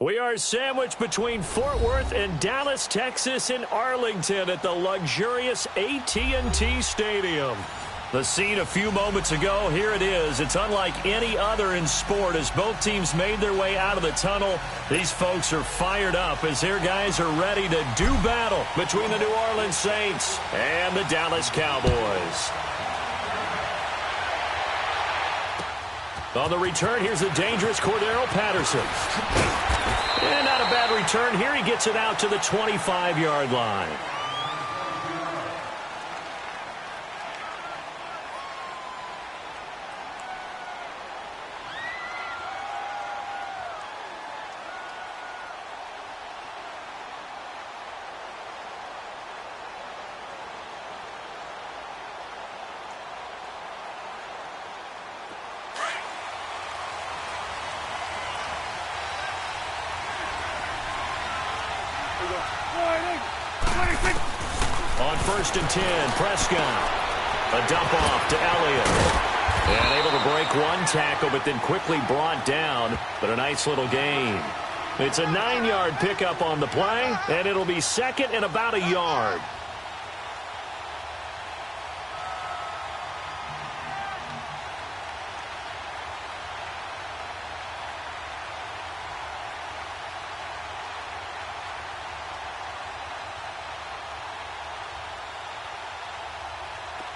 We are sandwiched between Fort Worth and Dallas, Texas, in Arlington at the luxurious AT&T Stadium. The scene a few moments ago, here it is. It's unlike any other in sport as both teams made their way out of the tunnel. These folks are fired up as their guys are ready to do battle between the New Orleans Saints and the Dallas Cowboys. On the return, here's the dangerous Cordero Patterson. And not a bad return here. He gets it out to the 25-yard line. On 1st and 10, Prescott. A dump off to Elliott. And able to break one tackle, but then quickly brought down. But a nice little gain. It's a 9-yard pickup on the play, and it'll be second and about a yard.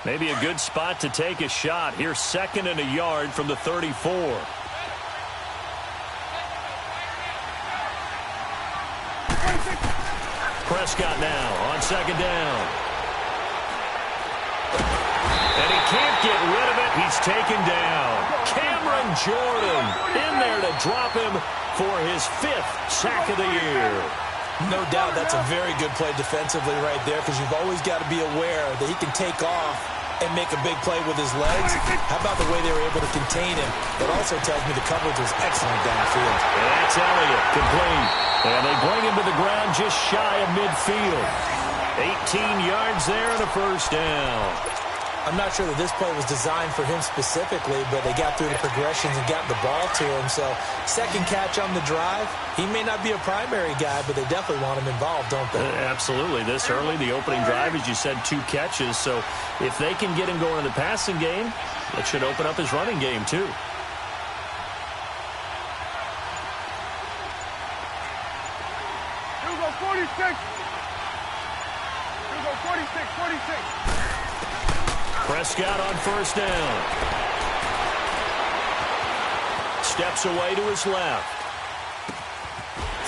Maybe a good spot to take a shot. Here's second and a yard from the 34. Prescott now on second down. And he can't get rid of it. He's taken down. Cameron Jordan in there to drop him for his 5th sack of the year. No doubt that's a very good play defensively right there because you've always got to be aware that he can take off and make a big play with his legs. How about the way they were able to contain him? It also tells me the coverage was excellent downfield. And that's Elliott, complete. And they bring him to the ground just shy of midfield. 18 yards there and a first down. I'm not sure that this play was designed for him specifically, but they got through the progressions and got the ball to him. So second catch on the drive. He may not be a primary guy, but they definitely want him involved, don't they? Absolutely. This early, the opening drive, as you said, 2 catches. So if they can get him going in the passing game, that should open up his running game too. Here we go, 46. Here we go, 46. Prescott on first down. Steps away to his left.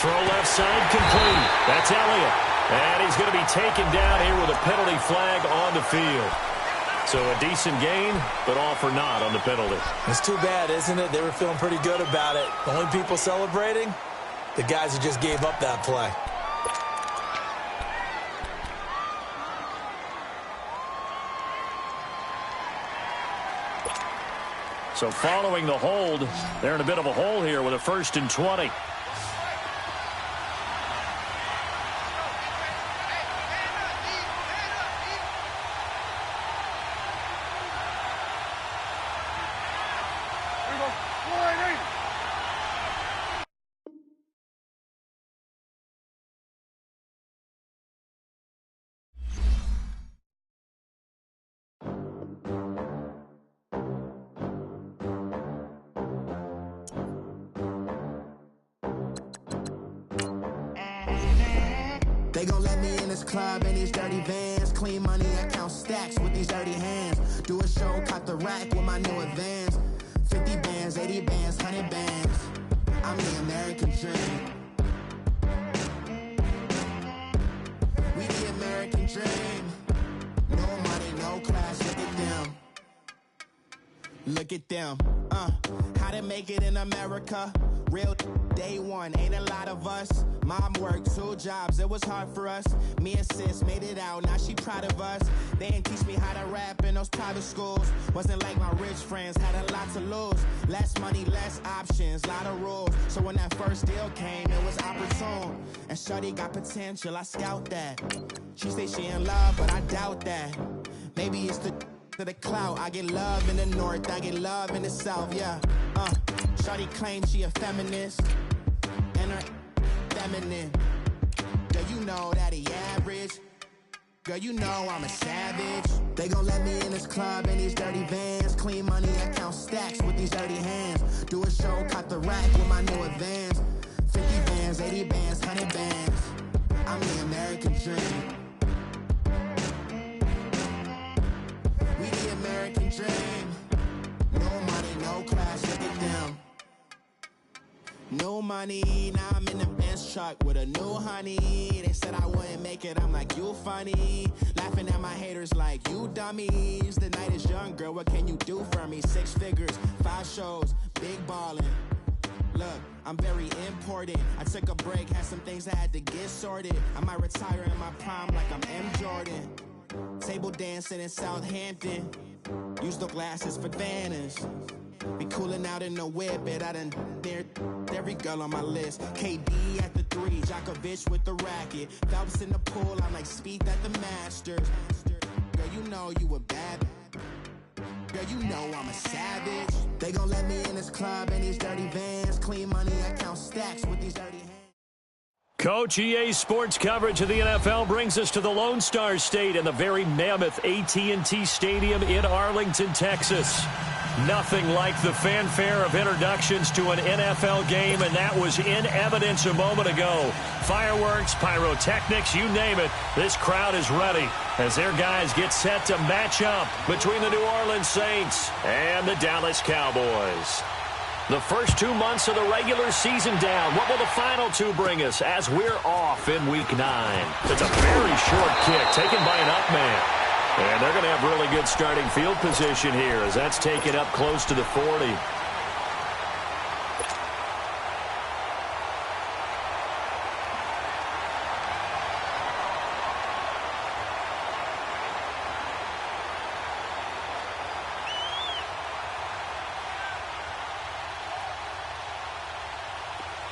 Throw left side complete. That's Elliott. And he's going to be taken down here with a penalty flag on the field. So a decent gain, but all for naught on the penalty. It's too bad, isn't it? They were feeling pretty good about it. The only people celebrating, the guys who just gave up that play. So following the hold, they're in a bit of a hole here with a 1st and 20. They gon' let me in this club in these dirty vans. Clean money, I count stacks with these dirty hands. Do a show, cop the rack with my new advance. 50 bands, 80 bands, 100 bands. I'm the American dream. We the American dream. No money, no class, look at them. Look at them. How to make it in America. Real day one, ain't a lot of us. Mom worked 2 jobs, it was hard for us. Me and sis made it out, now she proud of us. They didn't teach me how to rap in those private schools. Wasn't like my rich friends, had a lot to lose. Less money, less options, lot of rules. So when that first deal came, it was opportune. And shorty got potential, I scout that. She say she in love, but I doubt that. Maybe it's the clout. I get love in the north, I get love in the south, yeah. Shawty claims she a feminist, and her feminine. Girl, you know that he average. Girl, you know I'm a savage. They gon' let me in this club in these dirty vans. Clean money, I count stacks with these dirty hands. Do a show, cut the rack with my new advance. 50 bands, 80 bands, 100 bands. I'm the American dream. We the American dream. No money, no class, look at them. No money, now I'm in the Benz truck with a new honey. They said I wouldn't make it, I'm like, you funny. Laughing at my haters like, you dummies. The night is young, girl, what can you do for me? 6 figures, 5 shows, big ballin'. Look, I'm very important. I took a break, had some things I had to get sorted. I might retire in my prime like I'm M. Jordan. Table dancing in Southampton. Use the glasses for banners. Be cooling out in the whip, but I done dared every girl on my list. KD at the 3, Djokovic with the racket. Phelps in the pool, I'm like Speed at the Masters. Girl, you know you a bad. Girl, you know I'm a savage. They gon' let me in this club in these dirty vans. Clean money, I count stacks with these dirty hands. Coach, EA Sports coverage of the NFL brings us to the Lone Star State and the very mammoth AT&T Stadium in Arlington, Texas. Nothing like the fanfare of introductions to an NFL game, and that was in evidence a moment ago. Fireworks, pyrotechnics, you name it. This crowd is ready as their guys get set to match up between the New Orleans Saints and the Dallas Cowboys. The first 2 months of the regular season down. What will the final 2 bring us as we're off in Week 9? It's a very short kick taken by an up man. And they're going to have really good starting field position here as that's taken up close to the 40.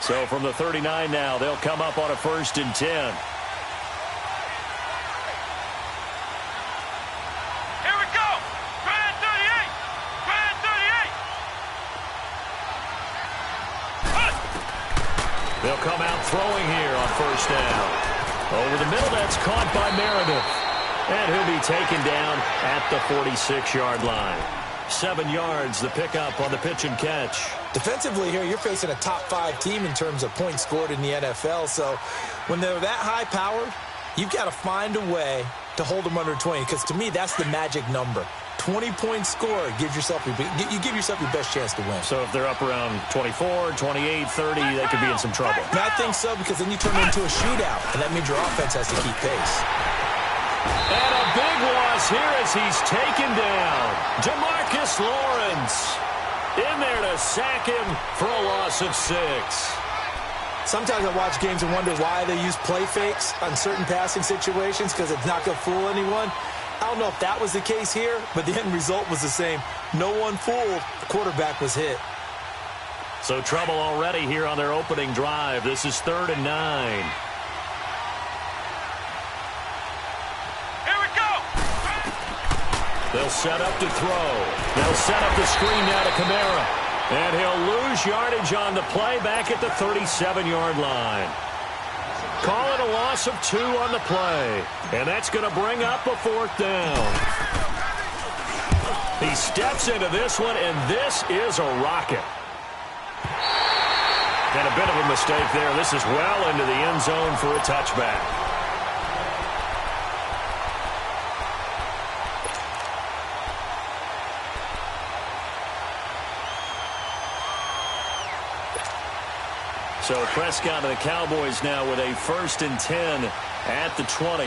So from the 39 now, they'll come up on a 1st and 10. They'll come out throwing here on 1st down. Over the middle, that's caught by Meredith. And he'll be taken down at the 46-yard line. 7 yards, the pickup on the pitch and catch. Defensively here, you're facing a top 5 team in terms of points scored in the NFL. So when they're that high-powered, you've got to find a way to hold them under 20. Because to me, that's the magic number. 20-point score, you give yourself your best chance to win. So if they're up around 24, 28, 30, they could be in some trouble. And I think so, because then you turn it into a shootout, and that means your offense has to keep pace. And a big loss here as he's taken down. Demarcus Lawrence in there to sack him for a loss of 6. Sometimes I watch games and wonder why they use play fakes on certain passing situations, because it's not going to fool anyone. I don't know if that was the case here, but the end result was the same. No one fooled. The quarterback was hit. So trouble already here on their opening drive. This is 3rd and 9. Here we go! They'll set up to throw. They'll set up the screen now to Kamara. And he'll lose yardage on the play back at the 37-yard line. Call it a loss of 2 on the play. And that's going to bring up a 4th down. He steps into this one, and this is a rocket. And a bit of a mistake there. This is well into the end zone for a touchback. So Prescott and the Cowboys now with a 1st and 10 at the 20.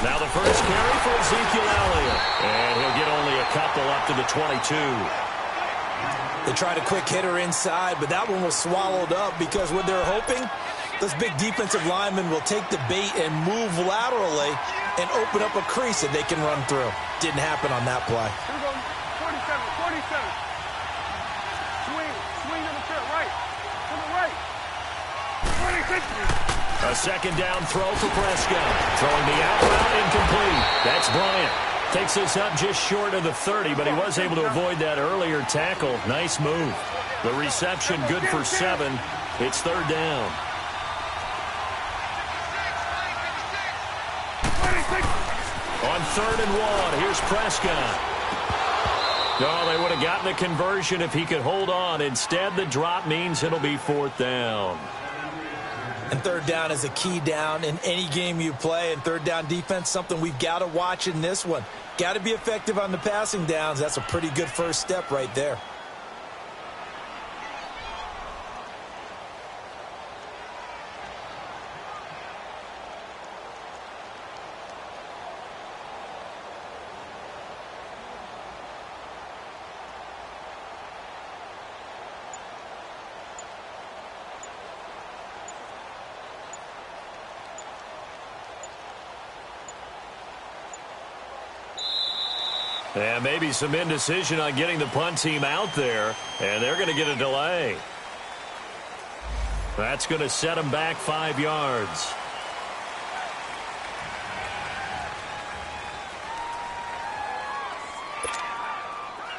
Now the first carry for Ezekiel Elliott. And he'll get only a couple up to the 22. They tried a quick hitter inside, but that one was swallowed up because what they're hoping, this big defensive lineman will take the bait and move laterally and open up a crease that they can run through. Didn't happen on that play. 47. Swing to the field, right. To the right. 26. A 2nd down throw for Prescott. Throwing the out route incomplete. That's Bryant. Takes this up just short of the 30, but he was able to avoid that earlier tackle. Nice move. The reception good for 7. It's third down. On 3rd and 1, here's Prescott. No, they would have gotten the conversion if he could hold on. Instead, the drop means it'll be 4th down. And 3rd down is a key down in any game you play. And 3rd down defense, something we've got to watch in this one. Got to be effective on the passing downs. That's a pretty good first step right there. And maybe some indecision on getting the punt team out there, and they're going to get a delay. That's going to set them back 5 yards.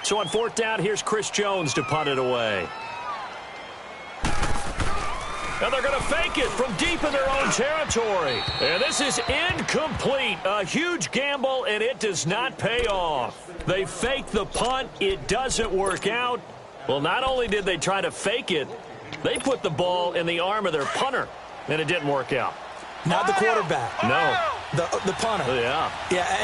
So on 4th down, here's Chris Jones to punt it away. And they're going to fake it from deep in their own territory. And this is incomplete. A huge gamble, and it does not pay off. They fake the punt. It doesn't work out. Well, not only did they try to fake it, they put the ball in the arm of their punter, and it didn't work out. Not the quarterback. No. The punter. Yeah.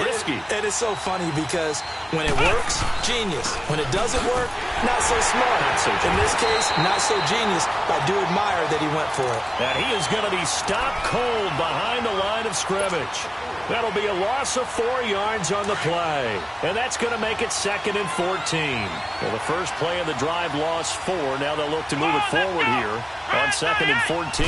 Risky. It is so funny because when it works, genius. When it doesn't work, not so smart. Not so genius. In this case, not so genius. I do admire that he went for it. And he is going to be stopped cold behind the line of scrimmage. That'll be a loss of 4 yards on the play. And that's going to make it 2nd and 14. Well, the first play of the drive lost 4. Now they'll look to move it forward here on 2nd and 14.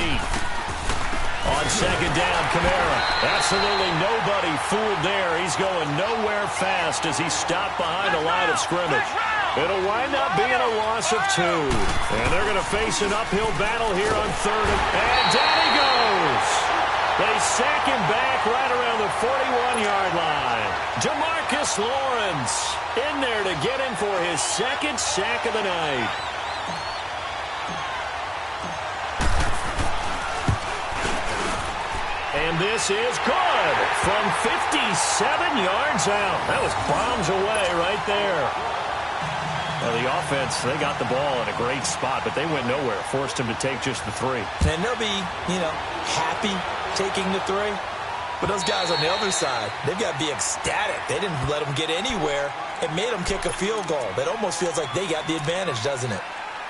On 2nd down, Kamara. Absolutely nobody fooled there. He's going nowhere fast as he's stopped behind the line of scrimmage. It'll wind up being a loss of 2. And they're going to face an uphill battle here on 3rd. And down he goes. They sack him back right around the 41-yard line. Jamarcus Lawrence in there to get him for his 2nd sack of the night. And this is good from 57 yards out. That was bombs away right there. Well, the offense, they got the ball in a great spot, but they went nowhere. Forced him to take just the 3. And they'll be, happy taking the 3. But those guys on the other side, they've got to be ecstatic. They didn't let them get anywhere. It made them kick a field goal. That almost feels like they got the advantage, doesn't it?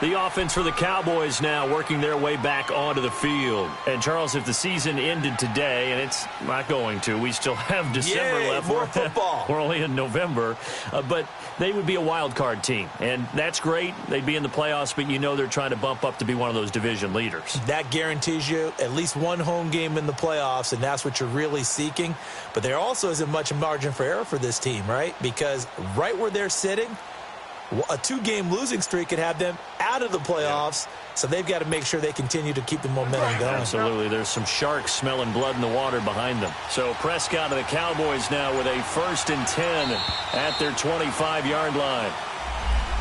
The offense for the Cowboys now working their way back onto the field. And, Charles, if the season ended today, and it's not going to, we still have December left. More football. We're only in November. But they would be a wild card team. And that's great. They'd be in the playoffs, but they're trying to bump up to be one of those division leaders. That guarantees you at least one home game in the playoffs, and that's what you're really seeking. But there also isn't much margin for error for this team, right? Because right where they're sitting, a 2-game losing streak could have them out of the playoffs, so they've got to make sure they continue to keep the momentum going. Absolutely. There's some sharks smelling blood in the water behind them. So Prescott of the Cowboys now with a 1st and 10 at their 25-yard line.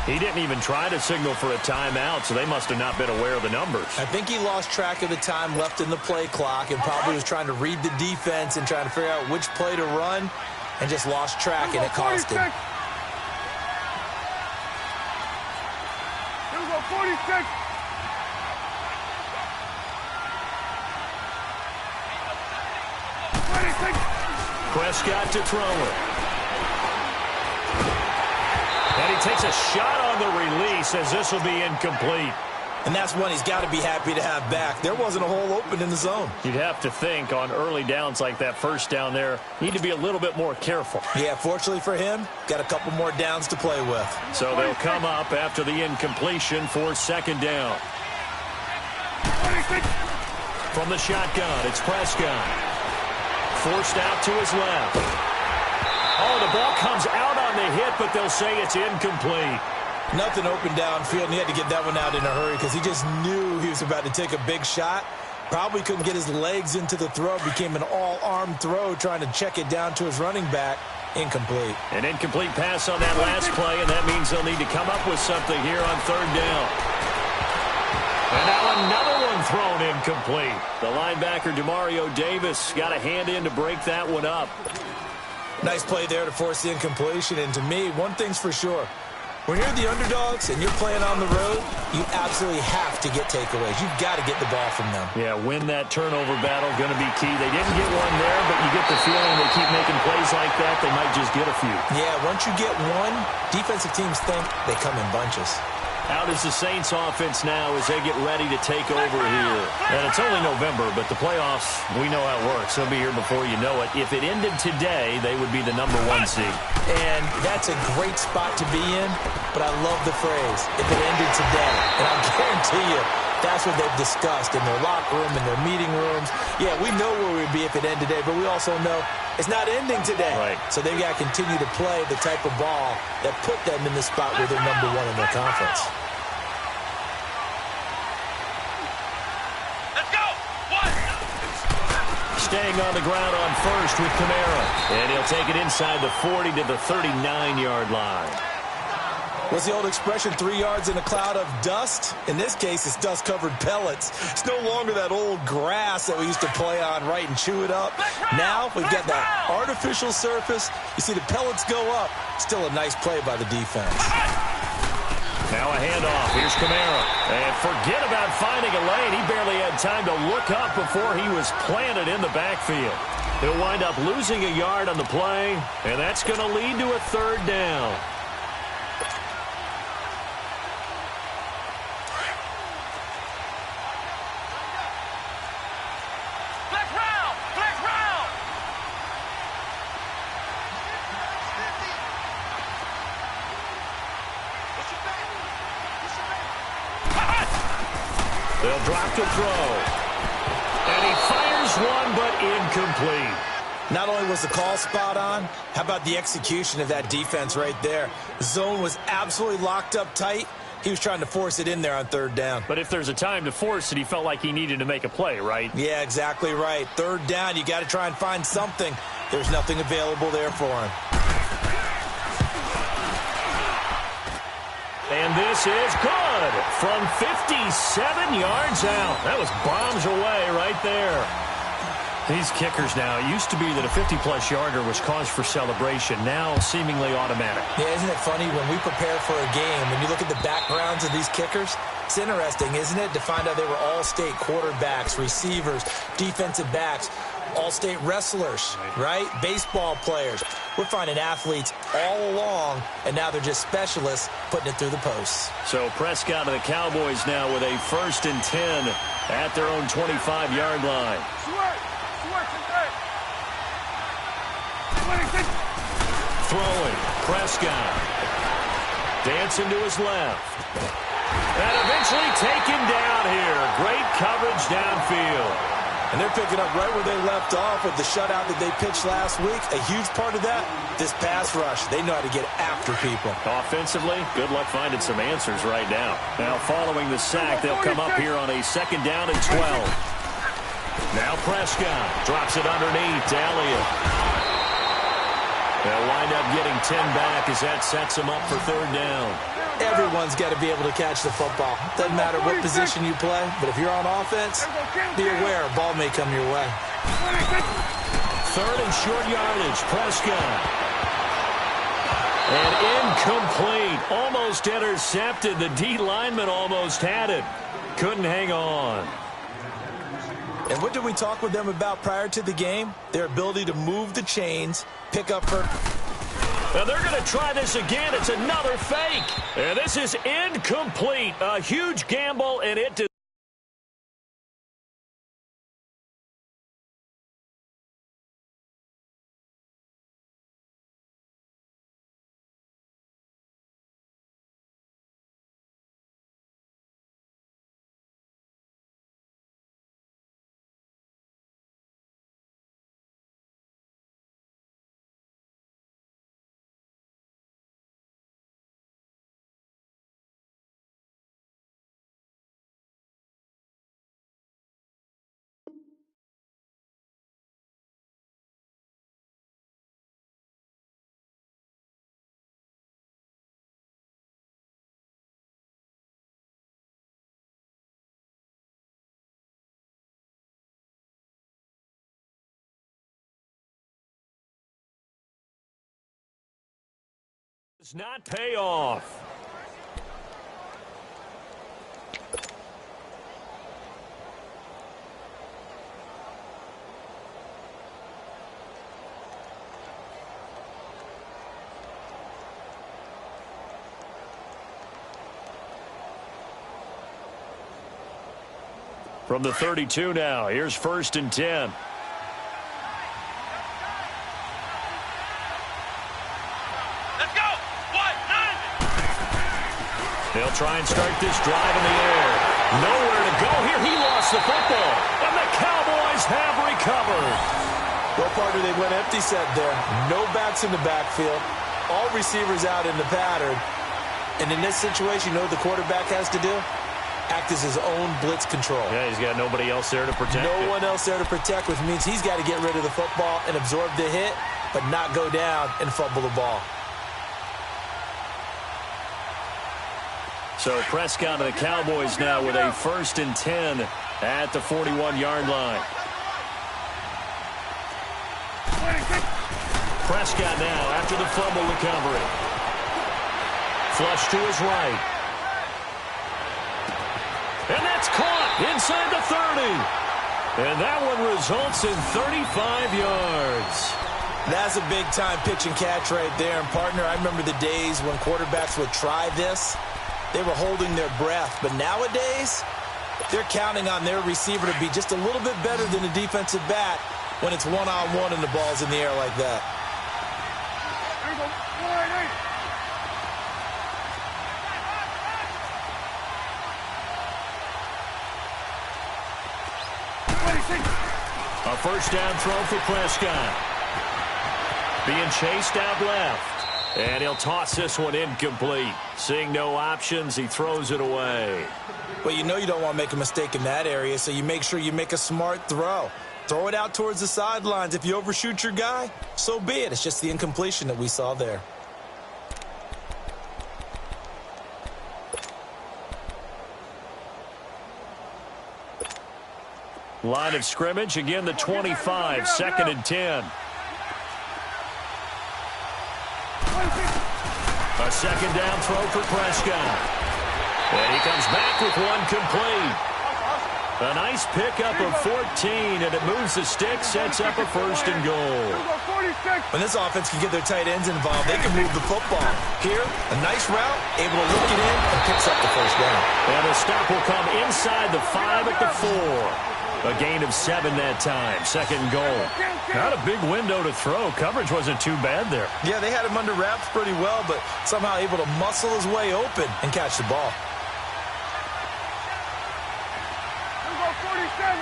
He didn't even try to signal for a timeout, so they must have not been aware of the numbers. I think he lost track of the time left in the play clock and probably was trying to read the defense and trying to figure out which play to run and just lost track, and it cost him. 46. Prescott to throw it. And he takes a shot on the release as this will be incomplete. And that's one he's got to be happy to have back. There wasn't a hole open in the zone. You'd have to think on early downs like that first down there, need to be a little bit more careful. Yeah, fortunately for him, got a couple more downs to play with. So they'll come up after the incompletion for 2nd down. From the shotgun, it's Prescott. Forced out to his left. Oh, the ball comes out on the hit, but they'll say it's incomplete. Nothing open downfield, and he had to get that one out in a hurry because he just knew he was about to take a big shot. Probably couldn't get his legs into the throw. Became an all-arm throw trying to check it down to his running back. Incomplete. An incomplete pass on that last play, and that means they'll need to come up with something here on third down. And now another one thrown incomplete. The linebacker, Demario Davis, got a hand in to break that one up. Nice play there to force the incompletion. And to me, one thing's for sure. When you're the underdogs and you're playing on the road, you absolutely have to get takeaways. You've got to get the ball from them. Yeah, win that turnover battle, going to be key. They didn't get one there, but you get the feeling they keep making plays like that, they might just get a few. Yeah, once you get one, defensive teams think they come in bunches. Out is the Saints offense now as they get ready to take over here. And it's only November, but the playoffs, we know how it works. They'll be here before you know it. If it ended today, they would be the #1 seed. And that's a great spot to be in, but I love the phrase, if it ended today. And I'll guarantee you, that's what they've discussed in their locker room, in their meeting rooms. Yeah, we know where we'd be if it ended today, but we also know it's not ending today. Right. So they've got to continue to play the type of ball that put them in the spot where they're #1 in their conference. Let's go! One! Staying on the ground on first with Kamara. And he'll take it inside the 40 to the 39-yard line. What's the old expression, 3 yards in a cloud of dust? In this case, it's dust-covered pellets. It's no longer that old grass that we used to play on, right, and chew it up. Now we've got that artificial surface. You see the pellets go up. Still a nice play by the defense. Now a handoff. Here's Kamara. And forget about finding a lane. He barely had time to look up before he was planted in the backfield. He'll wind up losing a yard on the play, and that's going to lead to a third down. They'll drop to throw. And he fires one, but incomplete. Not only was the call spot on, how about the execution of that defense right there? The zone was absolutely locked up tight. He was trying to force it in there on third down. But if there's a time to force it, he felt like he needed to make a play, right? Yeah, exactly right. Third down, you got to try and find something. There's nothing available there for him. And this is good from 57 yards out. That was bombs away right there. These kickers now, it used to be that a 50-plus yarder was cause for celebration. Now seemingly automatic. Yeah, isn't it funny when we prepare for a game, when you look at the backgrounds of these kickers, it's interesting, isn't it, to find out they were all-state quarterbacks, receivers, defensive backs, all-state wrestlers, right? Baseball players. We're finding athletes all along, and now they're just specialists putting it through the posts. So Prescott and the Cowboys now with a 1st and 10 at their own 25-yard line. Throwing, Prescott. Dancing to his left. And eventually taken down here. Great coverage downfield. And they're picking up right where they left off with the shutout that they pitched last week. A huge part of that, this pass rush. They know how to get after people. Offensively, good luck finding some answers right now. Now following the sack, they'll come up here on a 2nd down and 12. Now Prescott drops it underneath to Elliott. They'll wind up getting 10 back as that sets them up for 3rd down. Everyone's got to be able to catch the football. Doesn't matter what position you play, but if you're on offense, be aware a ball may come your way. 3rd and short yardage, Prescott. And incomplete. Almost intercepted. The D lineman almost had it. Couldn't hang on. And what did we talk with them about prior to the game? Their ability to move the chains, pick up for... And they're going to try this again. It's another fake. And this is incomplete. A huge gamble, and it Does not pay off. From the 32 now, here's 1st and 10. Let's go. What? 9. They'll try and start this drive in the air. Nowhere to go here. He lost the football. And the Cowboys have recovered. Well, partner, they went empty set there. No backs in the backfield. All receivers out in the pattern. And in this situation, you know what the quarterback has to do? Act as his own blitz control. Yeah, he's got nobody else there to protect. No one else there to protect, which means he's got to get rid of the football and absorb the hit, but not go down and fumble the ball. So Prescott and the Cowboys now with a 1st and 10 at the 41-yard line. Prescott now after the fumble recovery. Flush to his right. And that's caught inside the 30. And that one results in 35 yards. That's a big-time pitch and catch right there. And, partner, I remember the days when quarterbacks would try this. They were holding their breath. But nowadays, they're counting on their receiver to be just a little bit better than the defensive back when it's one-on-one and the ball's in the air like that. There you go. 4-8. A 1st down throw for Prescott. Being chased out left. And he'll toss this one incomplete. Seeing no options, he throws it away. Well, you know you don't want to make a mistake in that area, so you make sure you make a smart throw. Throw it out towards the sidelines. If you overshoot your guy, so be it. It's just the incompletion that we saw there. Line of scrimmage, again the 25, 2nd and 10. A 2nd down throw for Prescott. And he comes back with one complete. A nice pickup of 14, and it moves the stick, sets up a 1st and goal. When this offense can get their tight ends involved, they can move the football. Here, a nice route, able to look it in, and picks up the 1st down. And the stop will come inside the 5 at the 4. A gain of 7 that time. 2nd goal. Not a big window to throw. Coverage wasn't too bad there. Yeah, they had him under wraps pretty well, but somehow able to muscle his way open and catch the ball. There you go. 47.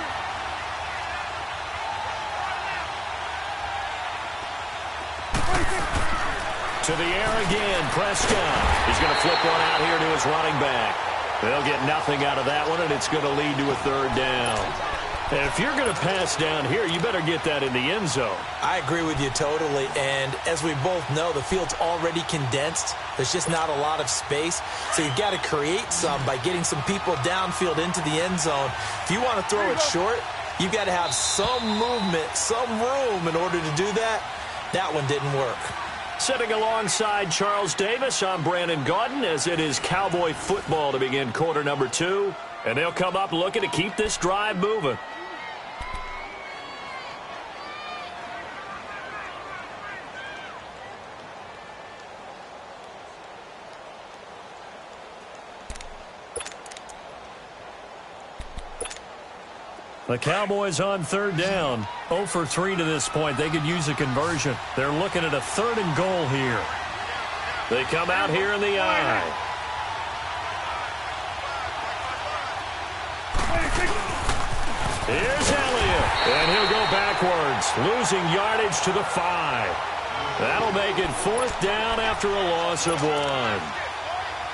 To the air again, Prescott. He's going to flip one out here to his running back. They'll get nothing out of that one, and it's going to lead to a 3rd down. And if you're going to pass down here, you better get that in the end zone. I agree with you totally, and as we both know, the field's already condensed. There's just not a lot of space, so you've got to create some by getting some people downfield into the end zone. If you want to throw it short, you've got to have some movement, some room in order to do that. That one didn't work. Sitting alongside Charles Davis, I'm Brandon Gaudin, as it is Cowboy football to begin quarter number 2. And they'll come up looking to keep this drive moving. The Cowboys on 3rd down. 0 for 3 to this point. They could use a conversion. They're looking at a 3rd and goal here. They come out here in the eye. Here's Elliott. And he'll go backwards, losing yardage to the 5. That'll make it 4th down after a loss of 1.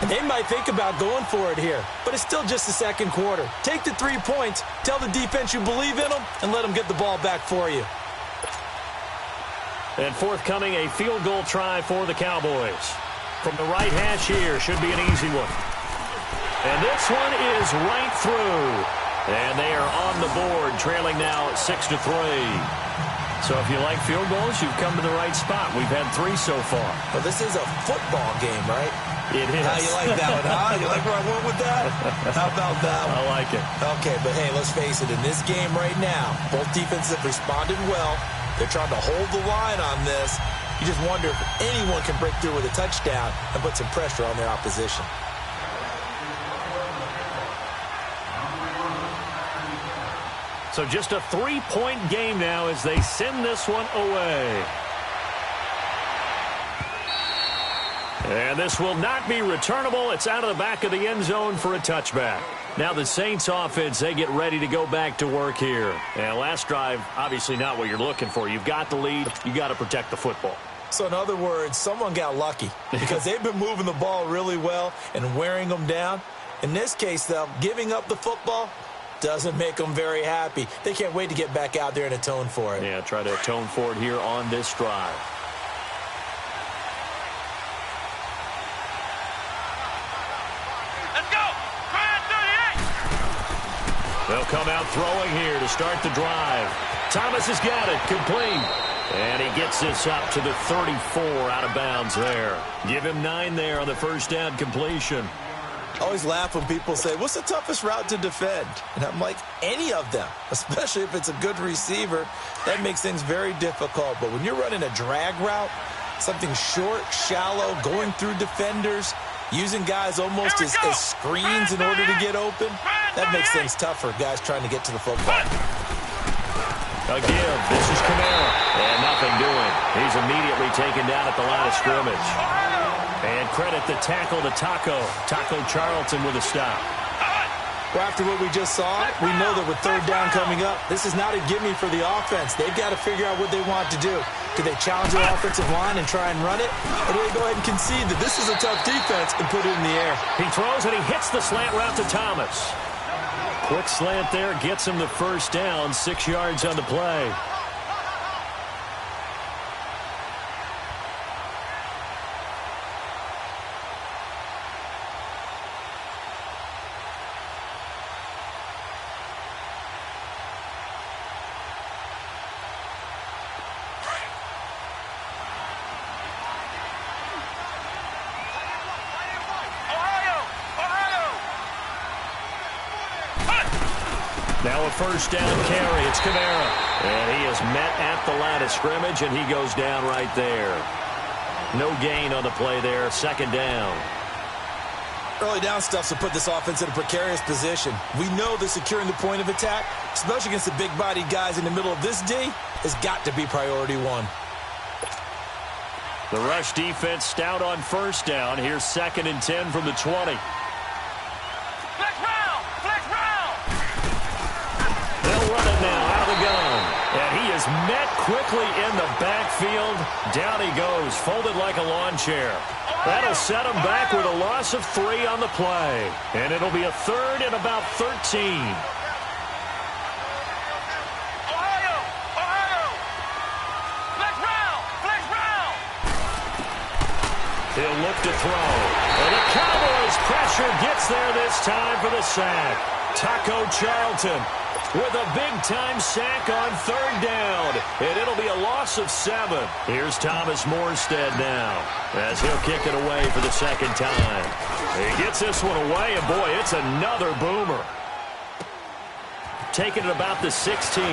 They might think about going for it here, but it's still just the 2nd quarter. Take the 3 points, tell the defense you believe in them, and let them get the ball back for you. And forthcoming, a field goal try for the Cowboys. From the right hash here, should be an easy one. And this one is right through. And they are on the board, trailing now 6-3. So if you like field goals, you've come to the right spot. We've had 3 so far. Well, this is a football game, right? It is. How you like that one, huh? You like where I went with that? How about that one? I like it. Okay, but hey, let's face it. In this game right now, both defenses have responded well. They're trying to hold the line on this. You just wonder if anyone can break through with a touchdown and put some pressure on their opposition. So just a 3-point game now as they send this one away. And this will not be returnable. It's out of the back of the end zone for a touchback. Now the Saints offense, they get ready to go back to work here. And last drive, obviously not what you're looking for. You've got the lead. You got to protect the football. So in other words, someone got lucky because they've been moving the ball really well and wearing them down. In this case, though, giving up the football doesn't make them very happy. They can't wait to get back out there and atone for it. Yeah, try to atone for it here on this drive. Let's go. Try 38. They'll come out throwing here to start the drive. Thomas has got it. Complete. And he gets this up to the 34 out of bounds there. Give him 9 there on the first down completion. I always laugh when people say, what's the toughest route to defend? And I'm like, any of them, especially if it's a good receiver. That makes things very difficult. But when you're running a drag route, something short, shallow, going through defenders, using guys almost as screens in order to get open, that makes things tough for guys trying to get to the football. Again, this is Kamara. And nothing doing. He's immediately taken down at the line of scrimmage. And credit the tackle to Taco Charlton with a stop. Well, after what we just saw, we know that with third down coming up, this is not a gimme for the offense. They've got to figure out what they want to do. Do they challenge their offensive line and try and run it? Or do they go ahead and concede that this is a tough defense and put it in the air? He throws and he hits the slant route to Thomas. Quick slant there, gets him the first down, 6 yards on the play. Now a first down carry. It's Kamara. And he is met at the line of scrimmage, and he goes down right there. No gain on the play there. Second down. Early down stuff to put this offense in a precarious position. We know that securing the point of attack, especially against the big-bodied guys in the middle of this D, has got to be priority 1. The rush defense stout on first down. Here's 2nd and 10 from the 20. Met quickly in the backfield. Down he goes, folded like a lawn chair. That'll set him back with a loss of 3 on the play. And it'll be a 3rd and about 13. He'll look to throw. And the Cowboys pressure gets there this time for the sack. Taco Charlton with a big-time sack on 3rd down. And it'll be a loss of 7. Here's Thomas Morstead now as he'll kick it away for the 2nd time. He gets this one away, and boy, it's another boomer. Taking it about the 16.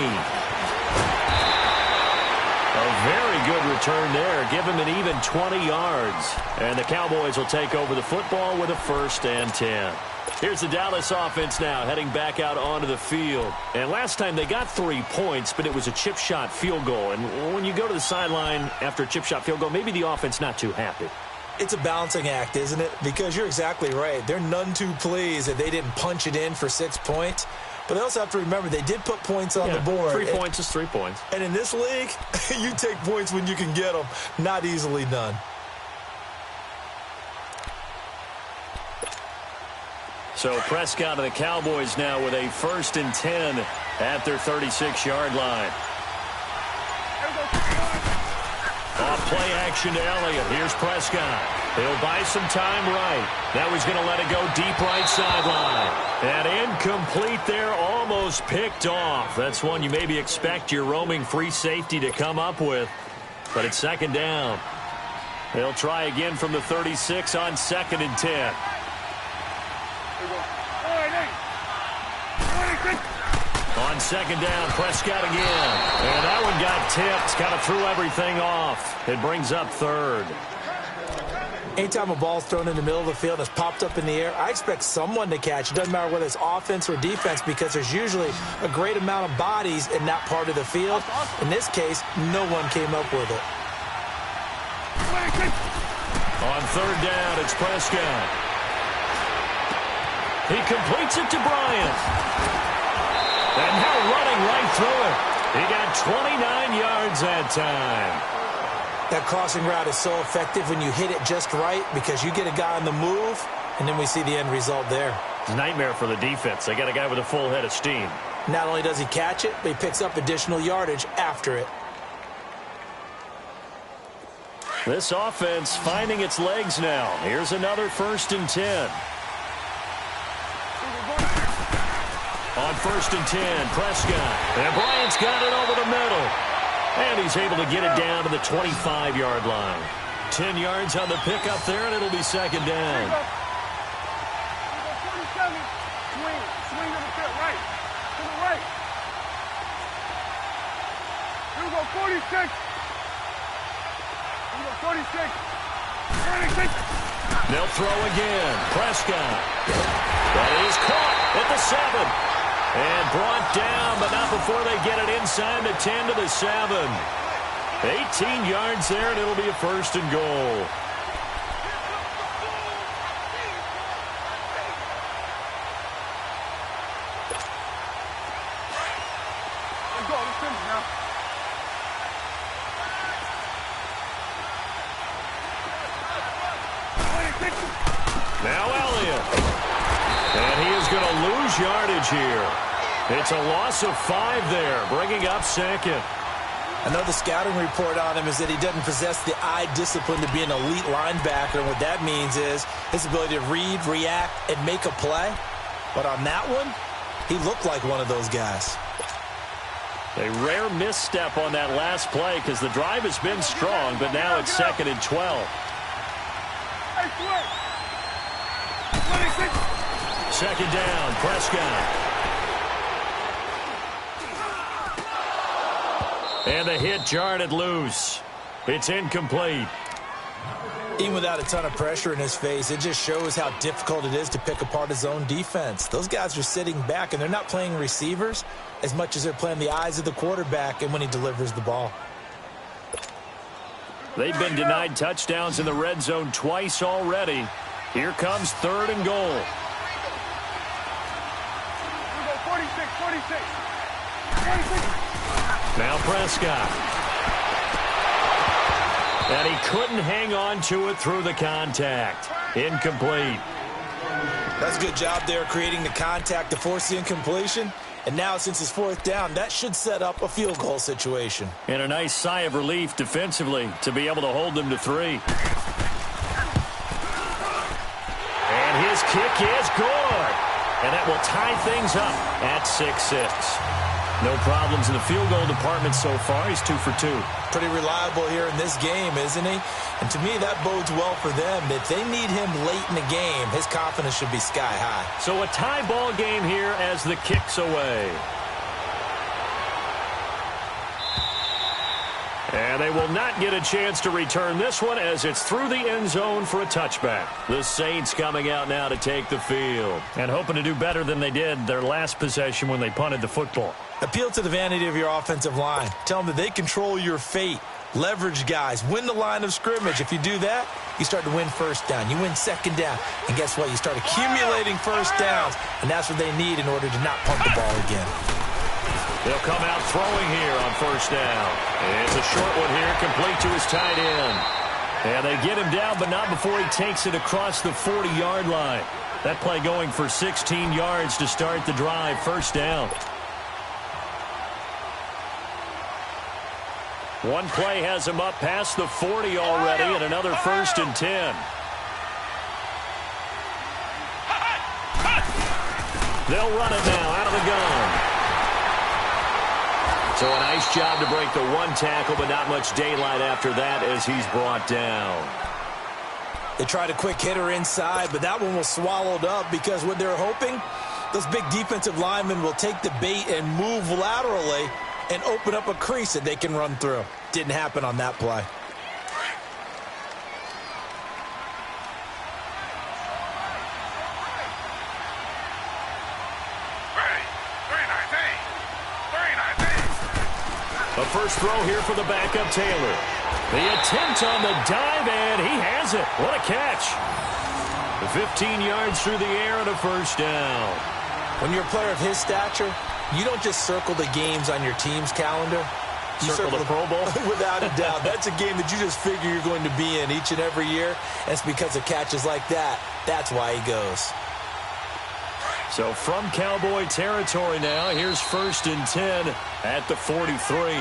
A very good return there. Give him an even 20 yards. And the Cowboys will take over the football with a 1st and 10. Here's the Dallas offense now heading back out onto the field. And last time they got 3 points, but it was a chip shot field goal. And when you go to the sideline after a chip shot field goal, maybe the offense not too happy. It's a balancing act, isn't it? Because you're exactly right. They're none too pleased that they didn't punch it in for 6 points. But they also have to remember they did put points on the board. 3 points is 3 points. And in this league, you take points when you can get them, not easily done. So Prescott and the Cowboys now with a 1st and 10 at their 36-yard line. Off play action to Elliott. Here's Prescott. He'll buy some time right. Now he's going to let it go deep right sideline. And incomplete there, almost picked off. That's one you maybe expect your roaming free safety to come up with. But it's second down. They'll try again from the 36 on 2nd and 10. On second down, Prescott again. And that one got tipped. Kind of threw everything off. It brings up 3rd. Anytime a ball's thrown in the middle of the field and it's popped up in the air, I expect someone to catch. It doesn't matter whether it's offense or defense because there's usually a great amount of bodies in that part of the field. In this case, no one came up with it. On 3rd down, it's Prescott. He completes it to Bryant. And now running right through it. He got 29 yards that time. That crossing route is so effective when you hit it just right because you get a guy on the move, and then we see the end result there. It's a nightmare for the defense. They got a guy with a full head of steam. Not only does he catch it, but he picks up additional yardage after it. This offense finding its legs now. Here's another 1st and 10. On 1st and 10, Prescott. And Bryant's got it over the middle. And he's able to get it down to the 25-yard line. 10 yards on the pickup there, and it'll be second down. 47. Swing. Swing to the pit. Right. To the right. Here we go, 46. Here we go, 46. 46. They'll throw again. Prescott. That is caught at the 7. And brought down, but not before they get it inside the 10 to the 7. 18 yards there, and it'll be a 1st and goal. Let's go. Let's finish now. Now Elliott. And he is going to lose yardage here. It's a loss of 5 there, bringing up 2nd. I know the scouting report on him is that he doesn't possess the eye discipline to be an elite linebacker. And what that means is his ability to read, react, and make a play. But on that one, he looked like one of those guys. A rare misstep on that last play because the drive has been strong, but now it's 2nd and 12. Second down, Prescott. And the hit jarred it loose. It's incomplete. Even without a ton of pressure in his face, it just shows how difficult it is to pick apart his own defense. Those guys are sitting back, and they're not playing receivers as much as they're playing the eyes of the quarterback and when he delivers the ball. They've been denied touchdowns in the red zone twice already. Here comes 3rd and goal. 46. Now Prescott. And he couldn't hang on to it through the contact. Incomplete. That's a good job there creating the contact to force the incompletion. And now since it's 4th down, that should set up a field goal situation. And a nice sigh of relief defensively to be able to hold them to 3. And his kick is good. And that will tie things up at 6-6. No problems in the field goal department so far. He's 2 for 2. Pretty reliable here in this game, isn't he? And to me, that bodes well for them. If they need him late in the game, his confidence should be sky high. So a tie ball game here as the kick's away. And they will not get a chance to return this one as it's through the end zone for a touchback. The Saints coming out now to take the field and hoping to do better than they did their last possession when they punted the football. Appeal to the vanity of your offensive line. Tell them that they control your fate. Leverage guys. Win the line of scrimmage. If you do that, you start to win 1st down. You win 2nd down. And guess what? You start accumulating 1st downs. And that's what they need in order to not punt the ball again. They'll come out throwing here on 1st down. It's a short one here, complete to his tight end. And they get him down, but not before he takes it across the 40-yard line. That play going for 16 yards to start the drive. 1st down. One play has him up past the 40 already, and another 1st and 10. They'll run it now out of the gun. So a nice job to break the one tackle, but not much daylight after that as he's brought down. They tried a quick hitter inside, but that one was swallowed up because what they're hoping, those big defensive linemen will take the bait and move laterally and open up a crease that they can run through. Didn't happen on that play. A first throw here for the backup Taylor. The attempt on the dive, and he has it. What a catch. 15 yards through the air and a first down. When you're a player of his stature, you don't just circle the games on your team's calendar. You circle the Pro Bowl? Without a doubt. That's a game that you just figure you're going to be in each and every year. And it's because of catches like that. That's why he goes. So from Cowboy territory now, here's 1st and 10 at the 43.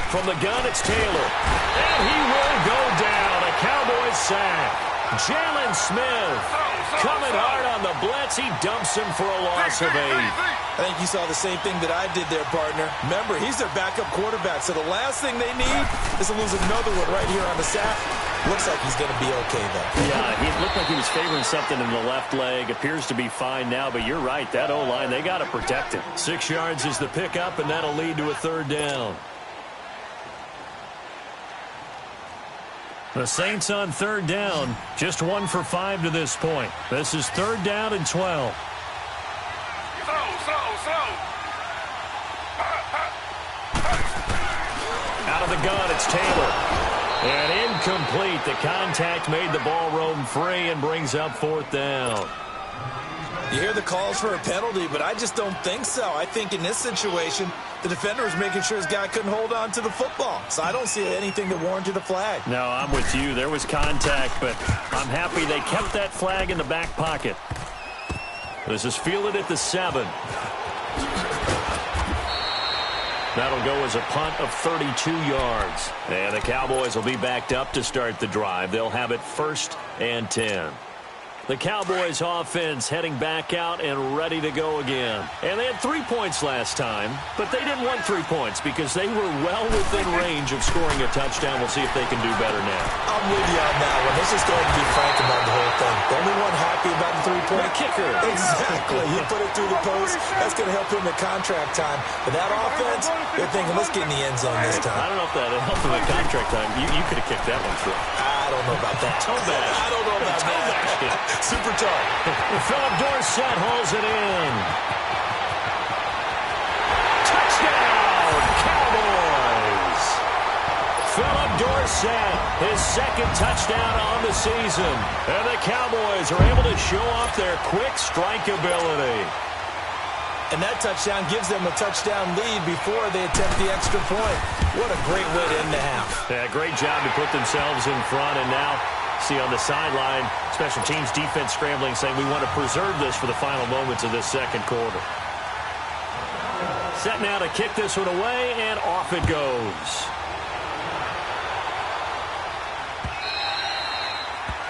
From the gun, it's Taylor. And he will go down. A Cowboys sack. Jalen Smith coming hard on the blitz. He dumps him for a loss of 8. I think you saw the same thing that I did there, partner. Remember, he's their backup quarterback, so the last thing they need is to lose another one right here on the sack. Looks like he's going to be okay, though. Yeah, he looked like he was favoring something in the left leg. Appears to be fine now, but you're right. That O-line, they got to protect him. 6 yards is the pickup, and that'll lead to a 3rd down. The Saints on 3rd down, just 1 for 5 to this point. This is 3rd down and 12. Out of the gun, it's Taylor. And incomplete. The contact made the ball roam free and brings up 4th down. You hear the calls for a penalty, but I just don't think so. I think in this situation, the defender was making sure his guy couldn't hold on to the football. So I don't see anything that warranted a flag. No, I'm with you. There was contact, but I'm happy they kept that flag in the back pocket. This is fielded at the 7. That'll go as a punt of 32 yards. And the Cowboys will be backed up to start the drive. They'll have it 1st and 10. The Cowboys offense heading back out and ready to go again. And they had 3 points last time, but they didn't want 3 points because they were well within range of scoring a touchdown. We'll see if they can do better now. I'm with you on that one. Let's just go ahead and be frank about the whole thing. The only one happy about the 3-point kicker. Exactly. He put it through the post. That's going to help him in contract time. But that offense, they're thinking, let's get in the end zone this time. I don't know if that helped him in contract time. You could have kicked that one through. I don't know about that. Toe bash. I don't know about that. Super tough. Philip Dorsett hauls it in. Touchdown, Cowboys. Philip Dorsett, his 2nd touchdown on the season. And the Cowboys are able to show off their quick strike ability. And that touchdown gives them a touchdown lead before they attempt the extra point. What a great way to end the half. Yeah, great job to put themselves in front. And now, see on the sideline, special teams defense scrambling, saying we want to preserve this for the final moments of this 2nd quarter. Set now to kick this one away, and off it goes.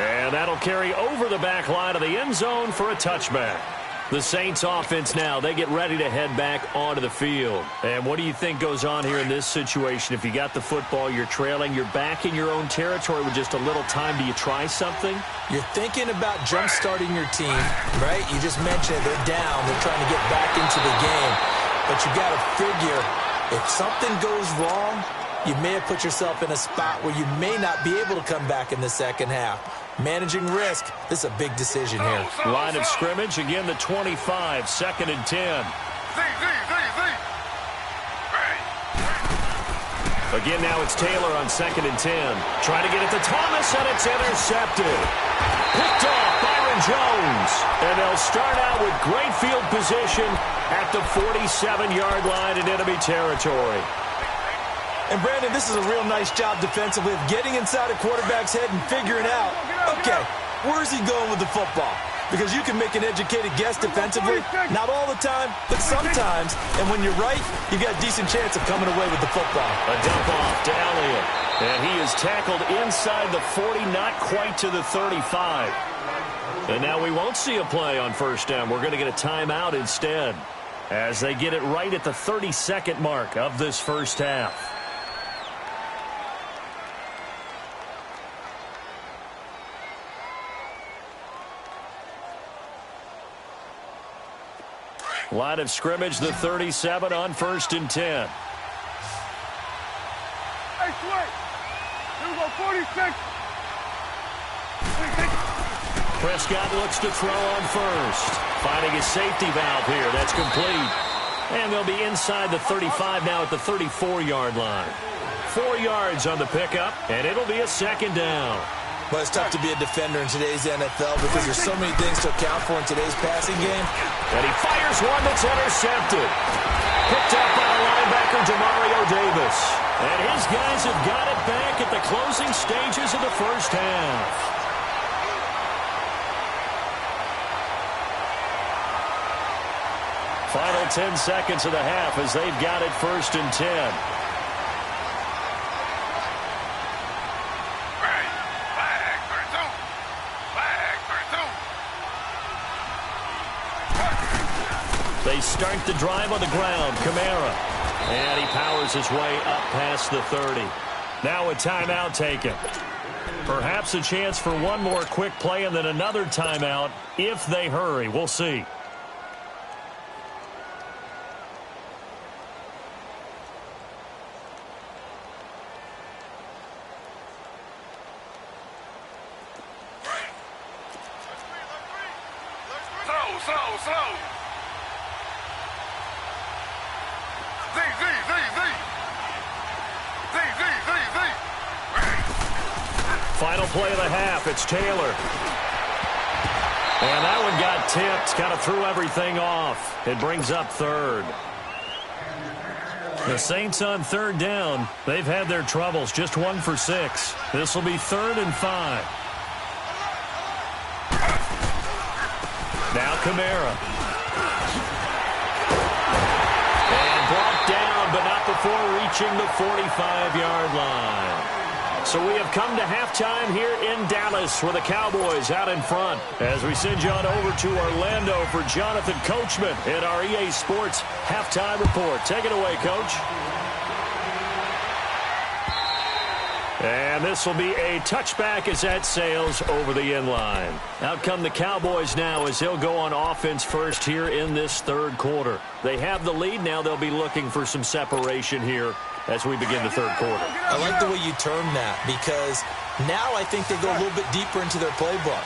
And that'll carry over the back line of the end zone for a touchback. The Saints offense now, they get ready to head back onto the field. And what do you think goes on here in this situation? If you got the football, you're trailing, you're back in your own territory with just a little time. Do you try something? You're thinking about jump-starting your team, right? You just mentioned they're down. They're trying to get back into the game. But you got to figure, if something goes wrong, you may have put yourself in a spot where you may not be able to come back in the 2nd half. Managing risk, this is a big decision here. Line of scrimmage, again the 25, 2nd and 10. Again now it's Taylor on 2nd and 10. Trying to get it to Thomas, and it's intercepted. Picked off Byron Jones. And they'll start out with great field position at the 47-yard line in enemy territory. And, Brandon, this is a real nice job defensively of getting inside a quarterback's head and figuring out, okay, where's he going with the football? Because you can make an educated guess defensively, not all the time, but sometimes. And when you're right, you've got a decent chance of coming away with the football. A dump off to Elliott. And he is tackled inside the 40, not quite to the 35. And now we won't see a play on first down. We're going to get a timeout instead as they get it right at the 32nd mark of this first half. Line of scrimmage, the 37 on 1st and 10. Hey, Sway. Here we go, 46. Prescott looks to throw on first. Finding his safety valve here. That's complete. And they'll be inside the 35 now at the 34-yard line. 4 yards on the pickup, and it'll be a second down. Well, it's tough to be a defender in today's NFL because there's so many things to account for in today's passing game. And he fires one that's intercepted. Picked up by the linebacker, Demario Davis. And his guys have got it back at the closing stages of the first half. Final 10 seconds of the half as they've got it 1st and 10. They start the drive on the ground. Kamara. And he powers his way up past the 30. Now a timeout taken. Perhaps a chance for one more quick play and then another timeout if they hurry. We'll see. Slow. Final play of the half. It's Taylor. And that one got tipped. Kind of threw everything off. It brings up 3rd. The Saints on 3rd down. They've had their troubles. Just 1 for 6. This will be 3rd and 5. Now Kamara. And brought down, but not before reaching the 45-yard line. So we have come to halftime here in Dallas with the Cowboys out in front as we send you on over to Orlando for Jonathan Coachman in our EA Sports Halftime Report. Take it away, Coach. And this will be a touchback as that sails over the end line. Out come the Cowboys now as they'll go on offense first here in this 3rd quarter. They have the lead. Now they'll be looking for some separation here as we begin the 3rd quarter. I like the way you term that because now I think they go a little bit deeper into their playbook.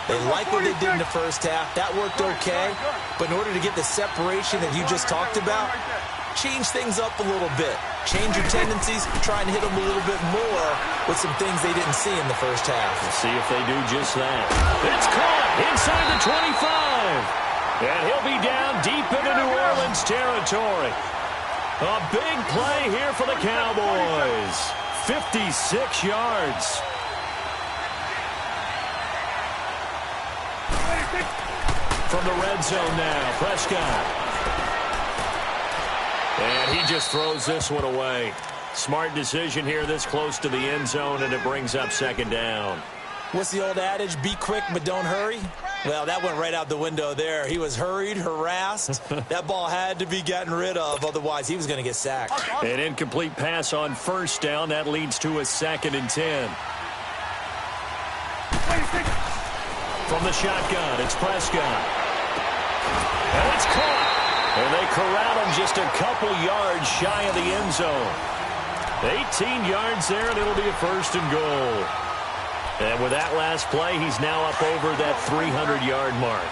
They like what they did in the first half. That worked okay. But in order to get the separation that you just talked about, change things up a little bit. Change your tendencies, try and hit them a little bit more with some things they didn't see in the first half. Let's see if they do just that. It's caught inside the 25. And he'll be down deep into New Orleans territory. A big play here for the Cowboys. 56 yards. From the red zone now, Prescott. And he just throws this one away. Smart decision here this close to the end zone, and it brings up 2nd down. What's the old adage? Be quick, but don't hurry. Well, that went right out the window there. He was hurried, harassed. That ball had to be gotten rid of, otherwise he was going to get sacked. An incomplete pass on 1st down. That leads to a 2nd and 10. From the shotgun, it's Prescott. And it's caught. And they corral him just a couple yards shy of the end zone. 18 yards there, and it'll be a 1st and goal. And with that last play, he's now up over that 300-yard mark.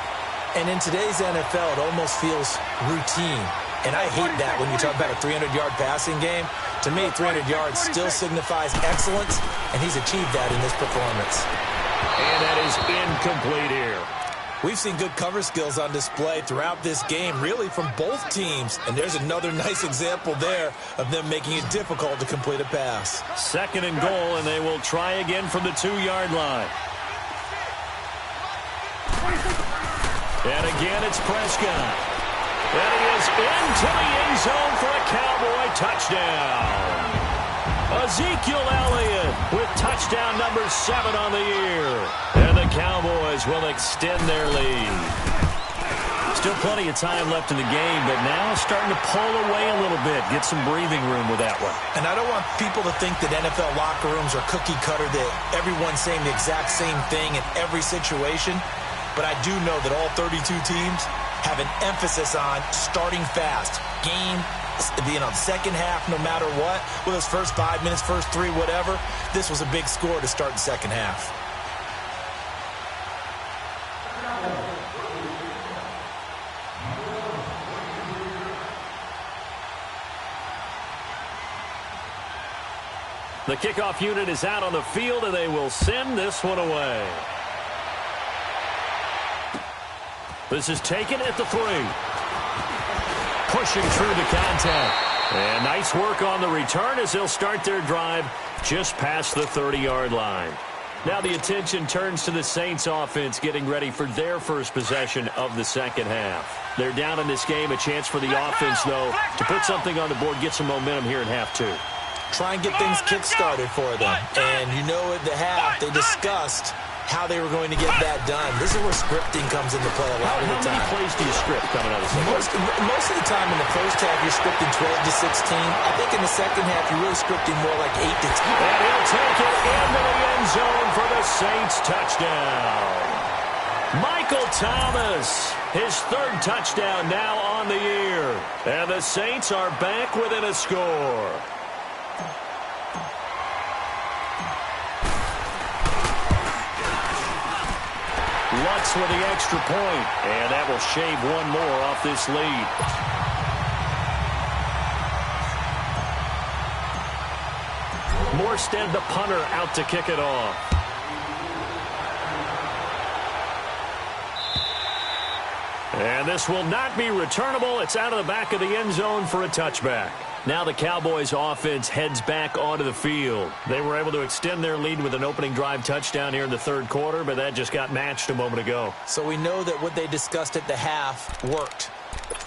And in today's NFL, it almost feels routine. And I hate that when you talk about a 300-yard passing game. To me, 300 yards still signifies excellence, and he's achieved that in this performance. And that is incomplete here. We've seen good cover skills on display throughout this game, really from both teams. And there's another nice example there of them making it difficult to complete a pass. 2nd and goal, and they will try again from the 2-yard line. And again, it's Prescott. And he is into the end zone for a Cowboy touchdown. Ezekiel Elliott with touchdown number 7 on the year. And the Cowboys will extend their lead. Still plenty of time left in the game, but now starting to pull away a little bit. Get some breathing room with that one. And I don't want people to think that NFL locker rooms are cookie cutter, that everyone's saying the exact same thing in every situation. But I do know that all 32 teams have an emphasis on starting fast. Game, second half, no matter what. With those first 5 minutes, first 3, whatever. This was a big score to start the second half. The kickoff unit is out on the field, and they will send this one away. This is taken at the 3. Pushing through the contact. And nice work on the return as they'll start their drive just past the 30-yard line. Now the attention turns to the Saints offense getting ready for their first possession of the second half. They're down in this game. A chance for the offense, though, to put something on the board, get some momentum here in half 2. Try and get things kick-started for them. And you know at the half they discussed how they were going to get that done. This is where scripting comes into play a lot of the time. How many plays do you script coming out of the second half? Most of the time in the first half, you're scripting 12 to 16. I think in the second half, you're really scripting more like 8 to 10. And he'll take it into the end zone for the Saints touchdown. Michael Thomas, his 3rd touchdown now on the year. And the Saints are back within a score. Lutz with the extra point, and that will shave one more off this lead. Morstead, the punter, out to kick it off. And this will not be returnable. It's out of the back of the end zone for a touchback. Now the Cowboys offense heads back onto the field. They were able to extend their lead with an opening drive touchdown here in the 3rd quarter, but that just got matched a moment ago. So we know that what they discussed at the half worked.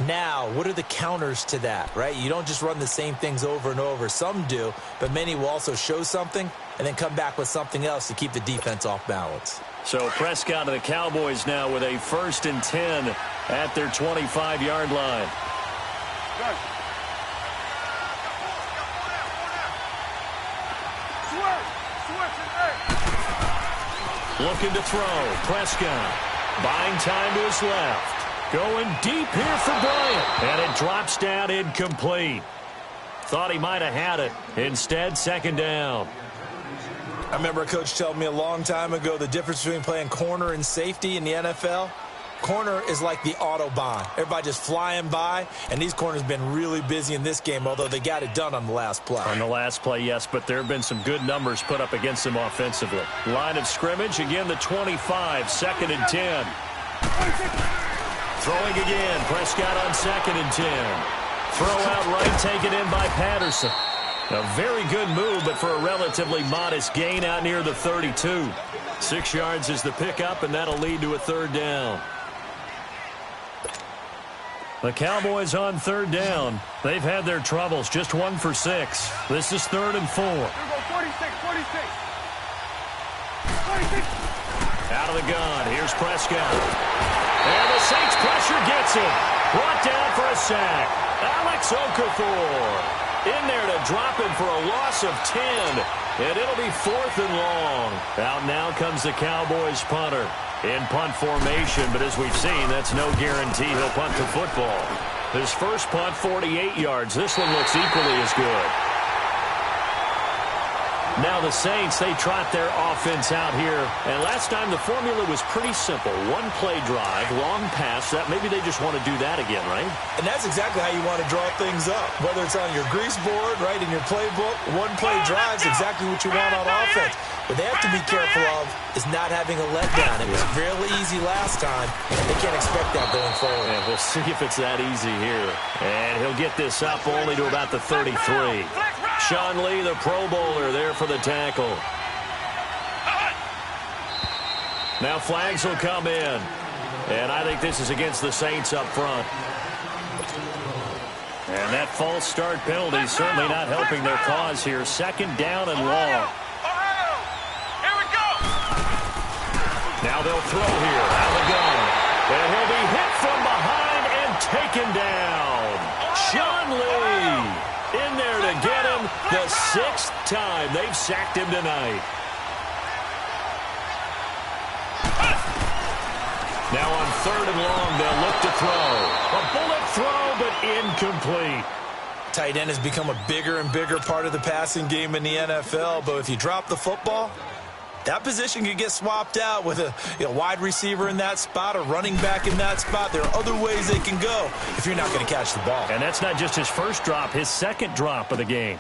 Now, what are the counters to that, right? You don't just run the same things over and over. Some do, but many will also show something and then come back with something else to keep the defense off balance. So Prescott and the Cowboys now with a 1st and 10 at their 25-yard line. Good. Looking to throw. Prescott buying time to his left. Going deep here for Bryant. And it drops down incomplete. Thought he might have had it. Instead, 2nd down. I remember a coach telling me a long time ago the difference between playing corner and safety in the NFL. Corner is like the Autobahn. Everybody just flying by, and these corners have been really busy in this game, although they got it done on the last play. On the last play, yes, but there have been some good numbers put up against them offensively. Line of scrimmage, again the 25, 2nd and 10. Throwing again, Prescott on 2nd and 10. Throw out right, taken in by Patterson. A very good move, but for a relatively modest gain out near the 32. 6 yards is the pickup, and that'll lead to a 3rd down. The Cowboys on 3rd down. They've had their troubles, just 1 for 6. This is 3rd and 4. Here we go, 46. Out of the gun, here's Prescott. And the Saints pressure gets him. Brought down for a sack. Alex Okafor in there to drop him for a loss of 10. And it'll be 4th and long. Out now comes the Cowboys punter. In punt formation, but as we've seen, that's no guarantee he'll punt the football. His first punt, 48 yards. This one looks equally as good. Now the Saints, they trot their offense out here. And last time the formula was pretty simple. One play drive, long pass. That maybe they just want to do that again, right? And that's exactly how you want to draw things up. Whether it's on your grease board, right, in your playbook, one play drive is exactly what you want on offense. What they have to be careful of is not having a letdown. It was fairly easy last time. They can't expect that going forward. Yeah, we'll see if it's that easy here. And he'll get this up only to about the 33. Sean Lee, the Pro Bowler, there for the tackle. Now flags will come in. And I think this is against the Saints up front. And that false start penalty certainly not helping their cause here. Second down and long. Here we go. Now they'll throw here. Out of the gun. And he'll be hit from behind and taken down. Sean Lee in there to get him the 6th time they've sacked him tonight. Now on 3rd and long, they'll look to throw. A bullet throw, but incomplete. Tight end has become a bigger and bigger part of the passing game in the NFL, but if you drop the football, that position could get swapped out with a wide receiver in that spot, a running back in that spot. There are other ways they can go if you're not going to catch the ball. And that's not just his first drop, his second drop of the game.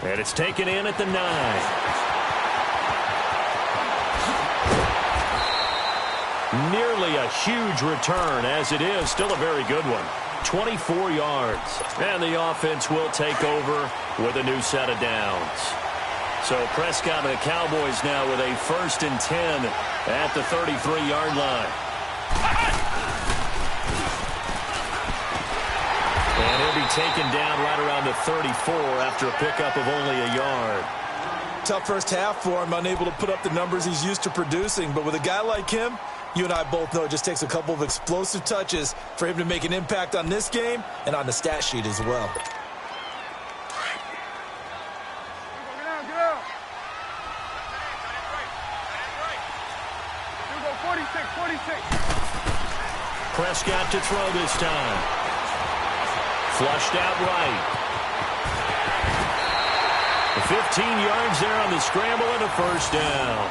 And it's taken in at the 9. Nearly a huge return, as it is still a very good one. 24 yards. And the offense will take over with a new set of downs. So Prescott and the Cowboys now with a 1st and 10 at the 33-yard line. And he'll be taken down right around the 34 after a pickup of only a yard. Tough first half for him, unable to put up the numbers he's used to producing. But with a guy like him, you and I both know it just takes a couple of explosive touches for him to make an impact on this game and on the stat sheet as well. Prescott to throw this time. Flushed out right. 15 yards there on the scramble and a 1st down.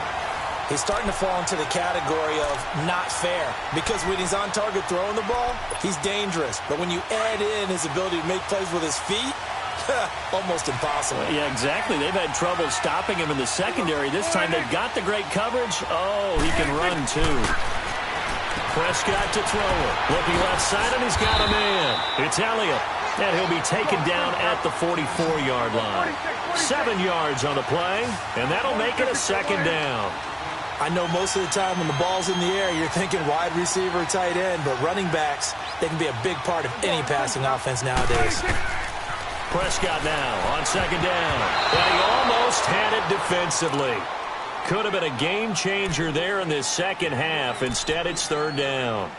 He's starting to fall into the category of not fair because when he's on target throwing the ball, he's dangerous. But when you add in his ability to make plays with his feet, almost impossible. Yeah, exactly. They've had trouble stopping him in the secondary. This time they've got the great coverage. Oh, he can run too. Prescott to throw it. Looking left side, and he's got a man. It's Elliott. And he'll be taken down at the 44-yard line. 7 yards on the play, and that'll make it a 2nd down. I know most of the time when the ball's in the air, you're thinking wide receiver, tight end, but running backs, they can be a big part of any passing offense nowadays. Prescott now on 2nd down. And he almost had it defensively. Could have been a game changer there in this second half. Instead, it's 3rd down.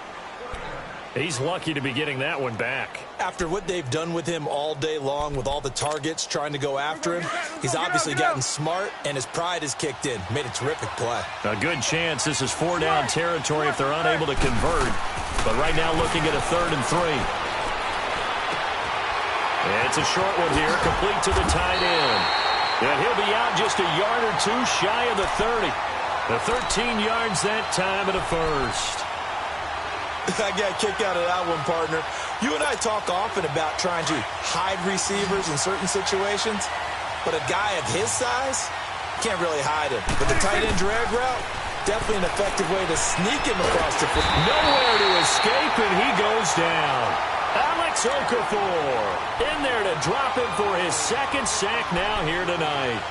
He's lucky to be getting that one back. After what they've done with him all day long with all the targets trying to go after him, he's obviously gotten smart and his pride has kicked in. Made a terrific play. A good chance this is 4-down territory if they're unable to convert. But right now looking at a 3rd and 3. It's a short one here, complete to the tight end. And he'll be out just a yard or two shy of the 30. The 13 yards that time and a 1st. I got a kick out of that one, partner. You and I talk often about trying to hide receivers in certain situations, but a guy of his size can't really hide him. But the tight end drag route, definitely an effective way to sneak him across the field. Nowhere to escape, and he goes down. Alex Okafor in there to drop him for his 2nd sack now here tonight.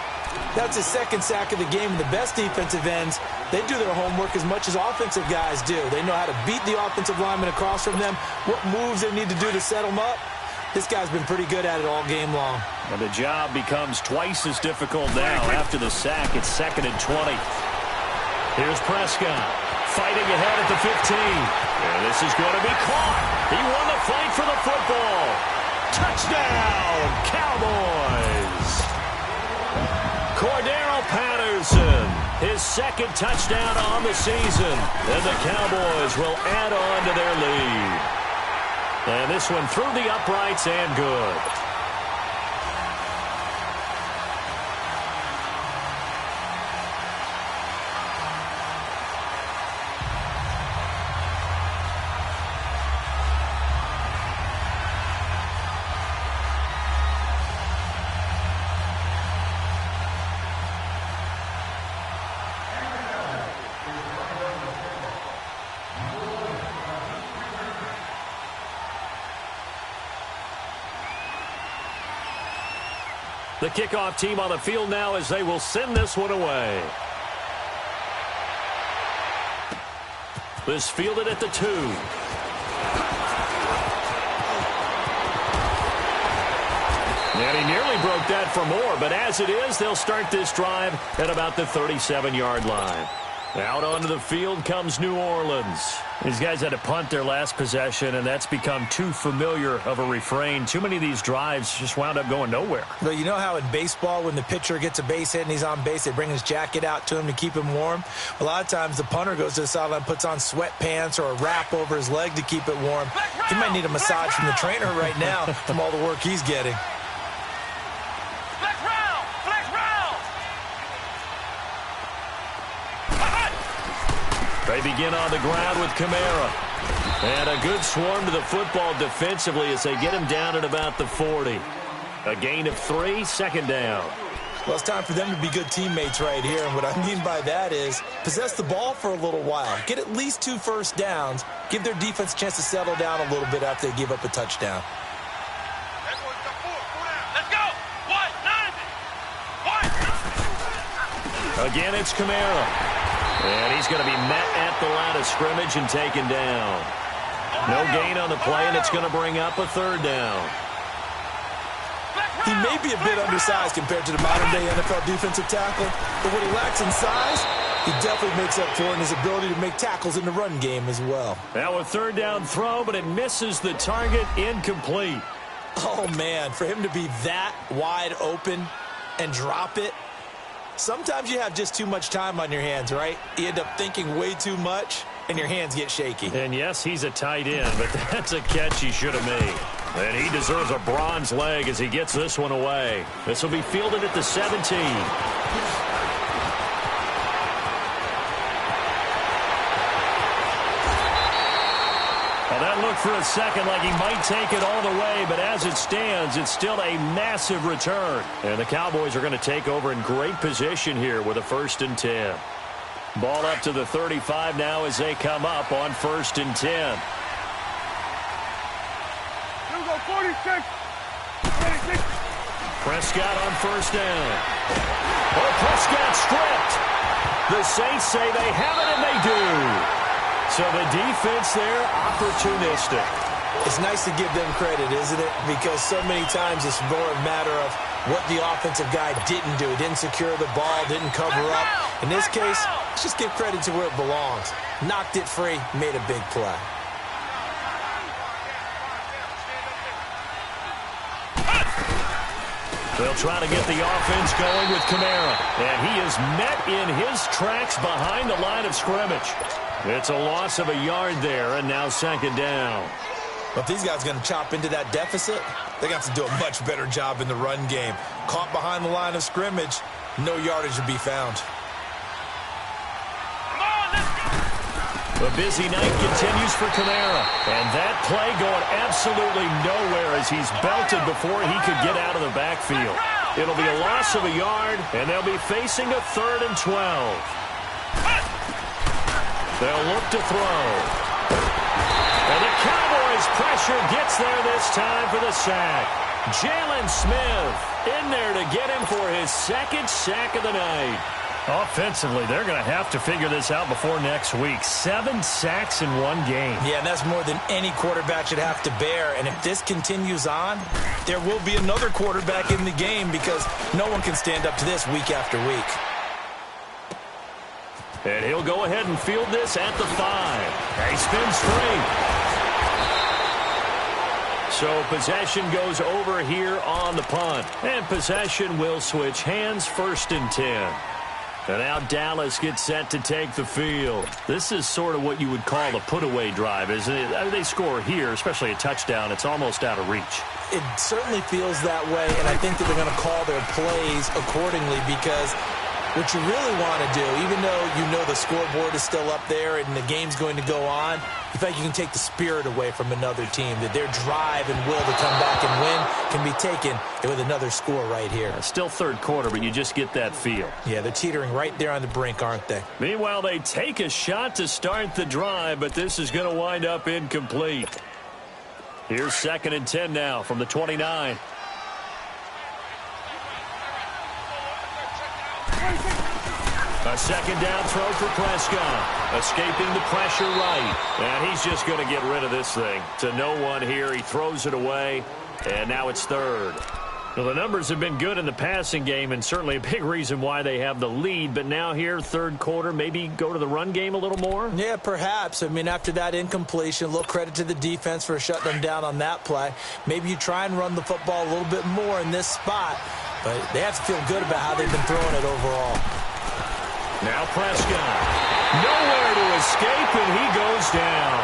That's his 2nd sack of the game. The best defensive ends, they do their homework as much as offensive guys do. They know how to beat the offensive lineman across from them, what moves they need to do to set them up. This guy's been pretty good at it all game long. And the job becomes twice as difficult now after the sack. It's 2nd and 20. Here's Prescott fighting ahead at the 15. And this is going to be caught. He won the fight for the football. Touchdown, Cowboys. Cordero Patterson, his 2nd touchdown on the season. And the Cowboys will add on to their lead. And this one through the uprights and good. The kickoff team on the field now as they will send this one away. This fielded at the 2. And he nearly broke that for more, but as it is, they'll start this drive at about the 37-yard line. Out onto the field comes New Orleans. These guys had to punt their last possession, and that's become too familiar of a refrain. Too many of these drives just wound up going nowhere. Well, you know how in baseball, when the pitcher gets a base hit and he's on base, they bring his jacket out to him to keep him warm? A lot of times the punter goes to the sideline, puts on sweatpants or a wrap over his leg to keep it warm. He might need a massage from the trainer right now from all the work he's getting. They begin on the ground with Kamara. And a good swarm to the football defensively as they get him down at about the 40. A gain of 3, second down. Well, it's time for them to be good teammates right here. And what I mean by that is possess the ball for a little while. Get at least 2 first downs. Give their defense a chance to settle down a little bit after they give up a touchdown. Let's go. 190. Again, it's Kamara. And he's going to be met at the line of scrimmage and taken down. No gain on the play, and it's going to bring up a third down. He may be a bit undersized compared to the modern-day NFL defensive tackle, but what he lacks in size, he definitely makes up for in his ability to make tackles in the run game as well. Now a third down throw, but it misses the target, incomplete. Oh, man, for him to be that wide open and drop it, sometimes you have just too much time on your hands, right? You end up thinking way too much, and your hands get shaky. And yes, he's a tight end, but that's a catch he should have made. And he deserves a bronze leg as he gets this one away. This will be fielded at the 17. Well, that looked for a second like he might take it all the way, but as it stands, it's still a massive return. And the Cowboys are going to take over in great position here with a 1st and 10. Ball up to the 35 now as they come up on 1st and 10. Here we go, 46. 46. Prescott on 1st down. Oh, Prescott stripped. The Saints say they have it, and they do. So the defense there, opportunistic. It's nice to give them credit, isn't it? Because so many times it's more a matter of what the offensive guy didn't do. Didn't secure the ball, didn't cover up. In this case, let's just give credit to where it belongs. Knocked it free, made a big play. They'll try to get the offense going with Kamara. And he is met in his tracks behind the line of scrimmage. It's a loss of a yard there, and now 2nd down. But if these guys are going to chop into that deficit, they got to do a much better job in the run game. Caught behind the line of scrimmage, no yardage to be found. The busy night continues for Kamara. And that play going absolutely nowhere as he's belted before he could get out of the backfield. It'll be a loss of a yard, and they'll be facing a 3rd and 12. They'll look to throw. And the Cowboys' pressure gets there this time for the sack. Jalen Smith in there to get him for his 2nd sack of the night. Offensively, they're going to have to figure this out before next week. 7 sacks in one game. Yeah, and that's more than any quarterback should have to bear. And if this continues on, there will be another quarterback in the game because no one can stand up to this week after week. And he'll go ahead and field this at the 5. He spins free. So possession goes over here on the punt. And possession will switch hands, 1st and 10. And now Dallas gets set to take the field. This is sort of what you would call the put-away drive, isn't it? I mean, they score here, especially a touchdown. It's almost out of reach. It certainly feels that way, and I think that they're going to call their plays accordingly because what you really want to do, even though you know the scoreboard is still up there and the game's going to go on, you think you can take the spirit away from another team, that their drive and will to come back and win can be taken with another score right here. Still 3rd quarter, but you just get that feel. Yeah, they're teetering right there on the brink, aren't they? Meanwhile, they take a shot to start the drive, but this is going to wind up incomplete. Here's 2nd and 10 now from the 29. A second down throw for Prescott. Escaping the pressure right. And he's just going to get rid of this thing. To no one here. He throws it away. And now it's third. Well, the numbers have been good in the passing game, and certainly a big reason why they have the lead. But now here, third quarter, maybe go to the run game a little more? Yeah, perhaps. I mean, after that incompletion, a little credit to the defense for shutting them down on that play. Maybe you try and run the football a little bit more in this spot. But they have to feel good about how they've been throwing it overall. Now Prescott. Nowhere to escape, and he goes down.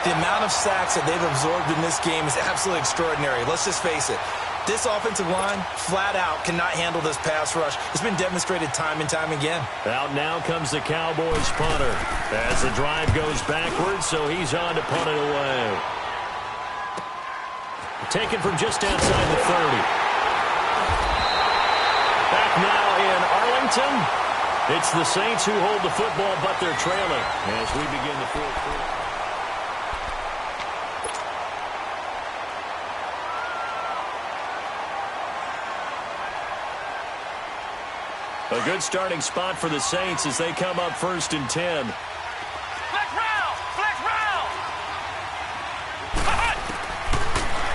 The amount of sacks that they've absorbed in this game is absolutely extraordinary. Let's just face it. This offensive line, flat out, cannot handle this pass rush. It's been demonstrated time and time again. Out now comes the Cowboys punter. As the drive goes backwards, so he's on to punt it away. Taken from just outside the 30. Back now in Arlington. It's the Saints who hold the football, but they're trailing as we begin the fourth quarter. A good starting spot for the Saints as they come up 1st and 10. Flex round! Flex round!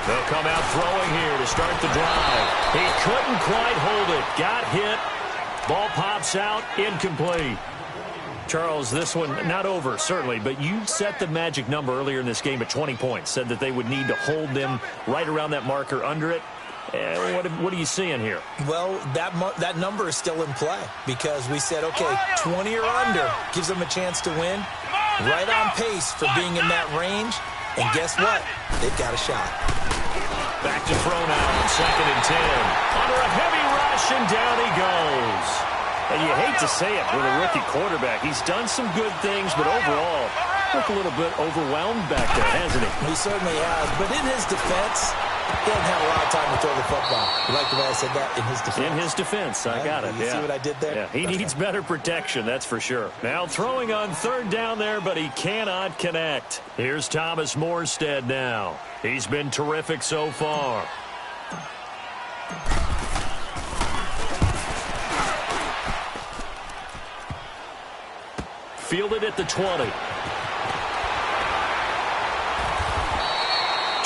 They'll come out throwing here to start the drive. He couldn't quite hold it. Got hit. Ball pops out. Incomplete. Charles, this one not over, certainly, but you set the magic number earlier in this game at 20 points. Said that they would need to hold them right around that marker under it. What are you seeing here? Well, that number is still in play because we said, okay, 20 or under gives them a chance to win. Right on pace for being in that range. And guess what? They've got a shot. Back to throw now on 2nd and 10. Under a heavy rush, and down he goes. And you hate to say it with a rookie quarterback. He's done some good things, but overall, looked a little bit overwhelmed back there, hasn't he? He certainly has. But in his defense, he doesn't have a lot of time to throw the football. You like the way I said that? In his defense. In his defense. I got it. You see what I did there? Yeah, he needs better protection, that's for sure. Now throwing on 3rd down there, but he cannot connect. Here's Thomas Morstead now. He's been terrific so far. Fielded at the 20.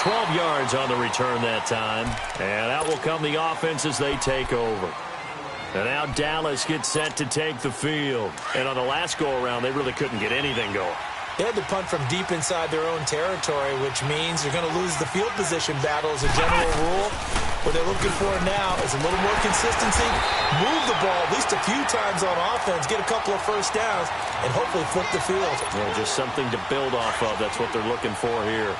12 yards on the return that time. And out will come the offense as they take over. And now Dallas gets set to take the field. And on the last go-around, they really couldn't get anything going. They had to punt from deep inside their own territory, which means they're going to lose the field position battle as a general rule. What they're looking for now is a little more consistency, move the ball at least a few times on offense, get a couple of first downs, and hopefully flip the field. Yeah, just something to build off of. That's what they're looking for here.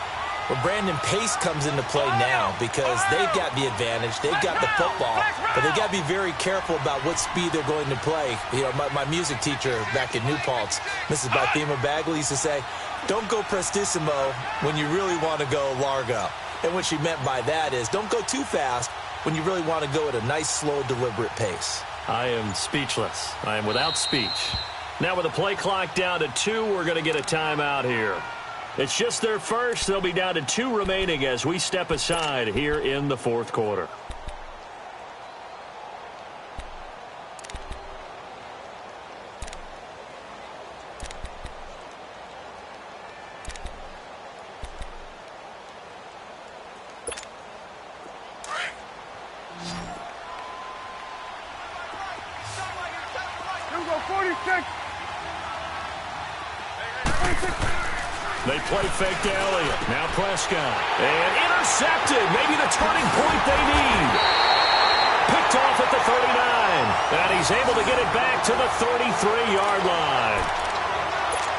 Well, Brandon, pace comes into play now because they've got the advantage. They've got the football, but they've got to be very careful about what speed they're going to play. You know, my music teacher back in New Paltz, Mrs. Bathema Bagley, used to say, don't go prestissimo when you really want to go largo. And what she meant by that is don't go too fast when you really want to go at a nice, slow, deliberate pace. I am speechless. I am without speech. Now with the play clock down to 2, we're going to get a timeout here. It's just their first. They'll be down to 2 remaining as we step aside here in the 4th quarter. You go 46. They play fake to Elliott. Now Prescott. And intercepted. Maybe the turning point they need. Picked off at the 39. And he's able to get it back to the 33-yard line.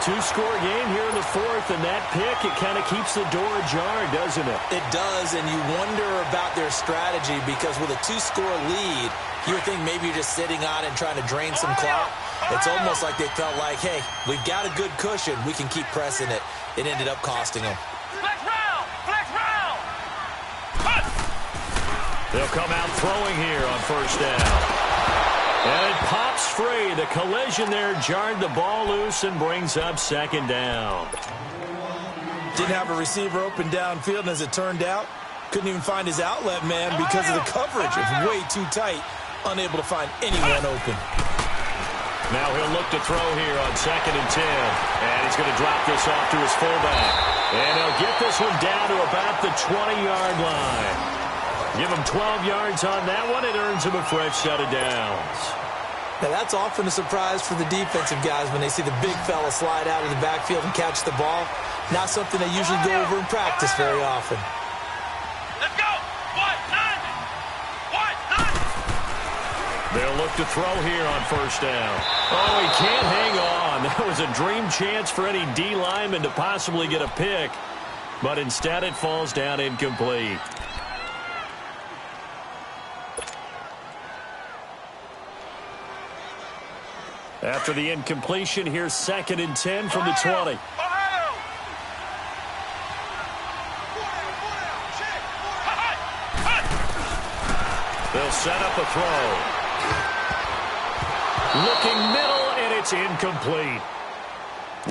2-score game here in the 4th, and that pick, it kind of keeps the door ajar, doesn't it? It does, and you wonder about their strategy because with a 2-score lead, you would think maybe you're just sitting on it and trying to drain some clock. It's almost like they felt like, hey, we've got a good cushion. We can keep pressing it. It ended up costing them. Flex round! Flex round! They'll come out throwing here on 1st down. And it pops free. The collision there jarred the ball loose and brings up 2nd down. Didn't have a receiver open downfield, and as it turned out, couldn't even find his outlet man because of the coverage. It was way too tight, unable to find anyone open. Now he'll look to throw here on 2nd and 10. And he's going to drop this off to his fullback. And he'll get this one down to about the 20-yard line. Give him 12 yards on that one. It earns him a fresh set of downs. Now, that's often a surprise for the defensive guys when they see the big fella slide out of the backfield and catch the ball. Not something they usually go over in practice very often. Let's go! They'll look to throw here on 1st down. Oh, he can't hang on. That was a dream chance for any D lineman to possibly get a pick. But instead it falls down incomplete. After the incompletion, here's 2nd and 10 from the 20. They'll set up a throw. Looking middle, and it's incomplete.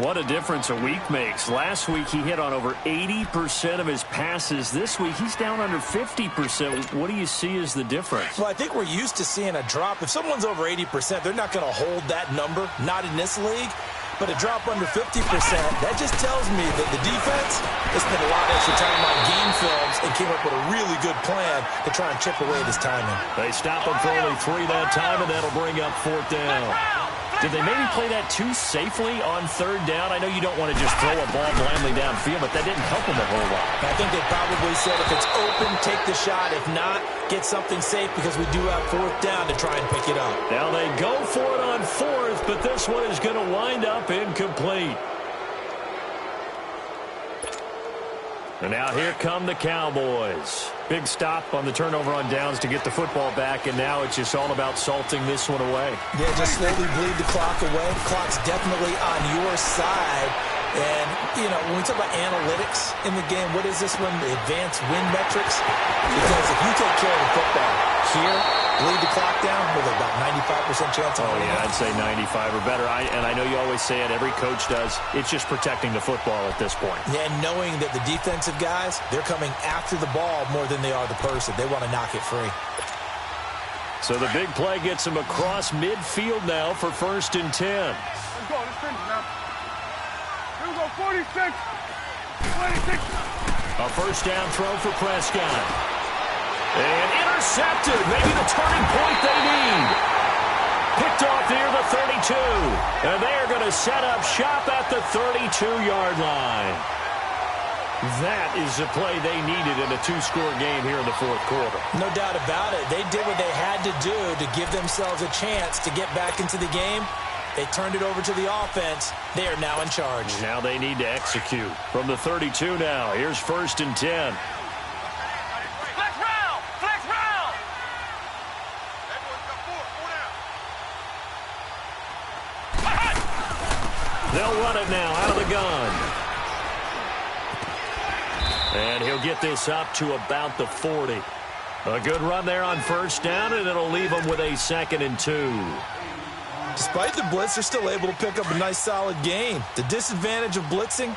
What a difference a week makes. Last week, he hit on over 80% of his passes. This week, he's down under 50%. What do you see as the difference? Well, I think we're used to seeing a drop. If someone's over 80%, they're not going to hold that number, not in this league. But a drop under 50%, that just tells me that the defense has spent a lot of extra time on game films and came up with a really good plan to try and chip away at his timing. They stop him for only 3 that time, and that'll bring up 4th down. Did they maybe play that too safely on 3rd down? I know you don't want to just throw a ball blindly downfield, but that didn't help him a whole lot. I think they probably said if it's open, take the shot. If not, get something safe because we do have 4th down to try and pick it up. Now they go for it on 4th, but this one is going to wind up incomplete. And now here come the Cowboys. Big stop on the turnover on downs to get the football back, and now it's just all about salting this one away. Yeah, just slowly bleed the clock away. The clock's definitely on your side. And, you know, when we talk about analytics in the game, what is this one? The advanced win metrics? Because if you take care of the football here, bleed the clock down, with about 95% chance of winning. Yeah, I'd say 95 or better. And I know you always say it, every coach does. It's just protecting the football at this point. Yeah, and knowing that the defensive guys, they're coming after the ball more than they are the person. They want to knock it free. So the big play gets him across midfield now for 1st and 10. Let's go. Let's finish now. Here we go. 46. 26. A 1st down throw for Prescott. And intercepted. Maybe the turning point they need. Picked off near the 32. And they're going to set up shop at the 32-yard line. That is the play they needed in a 2-score game here in the 4th quarter. No doubt about it. They did what they had to do to give themselves a chance to get back into the game. They turned it over to the offense. They are now in charge. Now they need to execute. From the 32 now, here's 1st and 10. Flex round. Flex round. Everyone's got 4 down. They'll run it now out of the gun. And he'll get this up to about the 40. A good run there on 1st down, and it'll leave him with a 2nd and 2. Despite the blitz, they're still able to pick up a nice, solid gain. The disadvantage of blitzing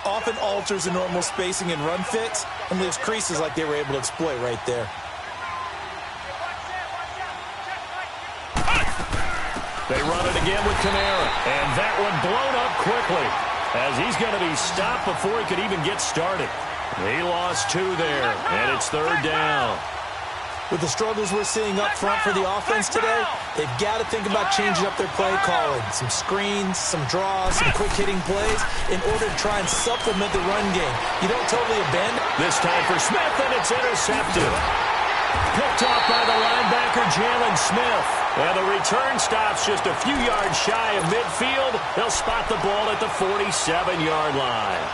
often alters the normal spacing and run fits and leaves creases like they were able to exploit right there. They run it again with Kamara, and that one blown up quickly as he's going to be stopped before he could even get started. He lost 2 there, and it's 3rd down. With the struggles we're seeing up front for the offense today, they've got to think about changing up their play calling. Some screens, some draws, some quick-hitting plays in order to try and supplement the run game. You don't totally abandon. This time for Smith, and it's intercepted. Picked off by the linebacker, Jalen Smith. And the return stops just a few yards shy of midfield. They'll spot the ball at the 47-yard line.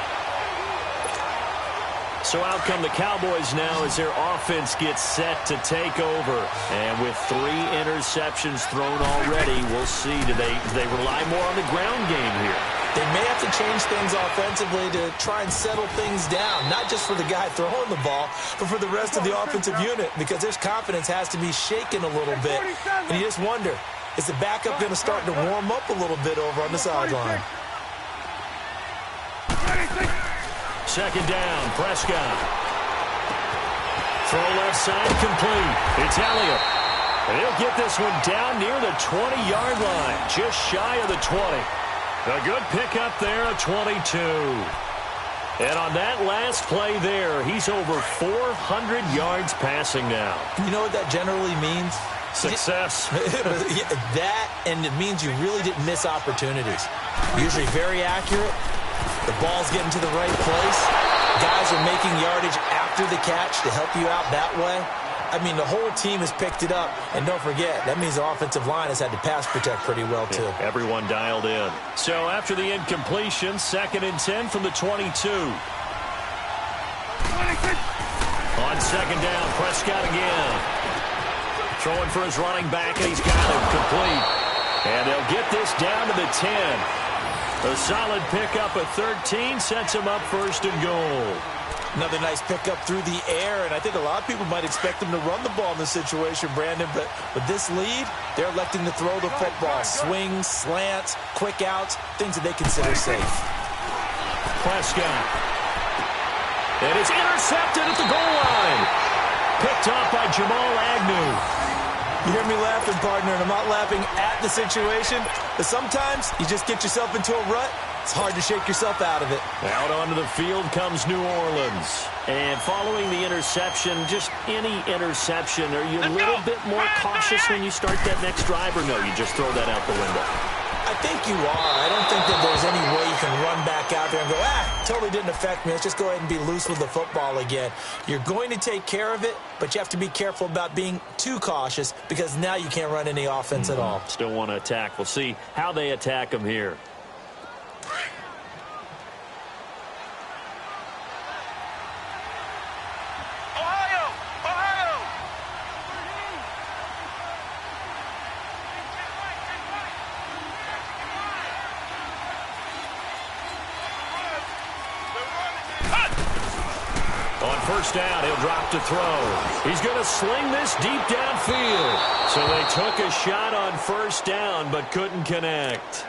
So out come the Cowboys now as their offense gets set to take over. And with 3 interceptions thrown already, we'll see. Do they rely more on the ground game here? They may have to change things offensively to try and settle things down, not just for the guy throwing the ball, but for the rest of the offensive unit, because their confidence has to be shaken a little bit. And you just wonder, is the backup going to start to warm up a little bit over on the sideline? 2nd down, Prescott. Throw left side complete. It's Elliott. And he'll get this one down near the 20-yard line, just shy of the 20. A good pickup there, a 22. And on that last play there, he's over 400 yards passing now. You know what that generally means? Success. That, and it means you really didn't miss opportunities. Usually very accurate. The ball's getting to the right place. Guys are making yardage after the catch to help you out that way. I mean, the whole team has picked it up. And don't forget, that means the offensive line has had to pass protect pretty well, too. Yeah, everyone dialed in. So after the incompletion, 2nd and 10 from the 22. On 2nd down, Prescott again. Throwing for his running back, and he's got it complete. And they'll get this down to the 10. A solid pickup of 13 sets him up 1st and goal. Another nice pickup through the air, and I think a lot of people might expect them to run the ball in this situation, Brandon, but with this lead, they're electing to throw the football. Swings, slants, quick outs, things that they consider safe. Prescott. And it's intercepted at the goal line. Picked off by Jamal Agnew. You hear me laughing, partner, and I'm not laughing at the situation, but sometimes you just get yourself into a rut. It's hard to shake yourself out of it. Out onto the field comes New Orleans. And following the interception, just any interception, are you a little bit more cautious when you start that next drive, or no, you just throw that out the window? I think you are. I don't think that there's any way you can run back out there and go, totally didn't affect me. Let's just go ahead and be loose with the football again. You're going to take care of it, but you have to be careful about being too cautious because now you can't run any offense at all. Still want to attack. We'll see how they attack them here. First down, he'll drop to throw. He's going to sling this deep downfield. So they took a shot on 1st down, but couldn't connect.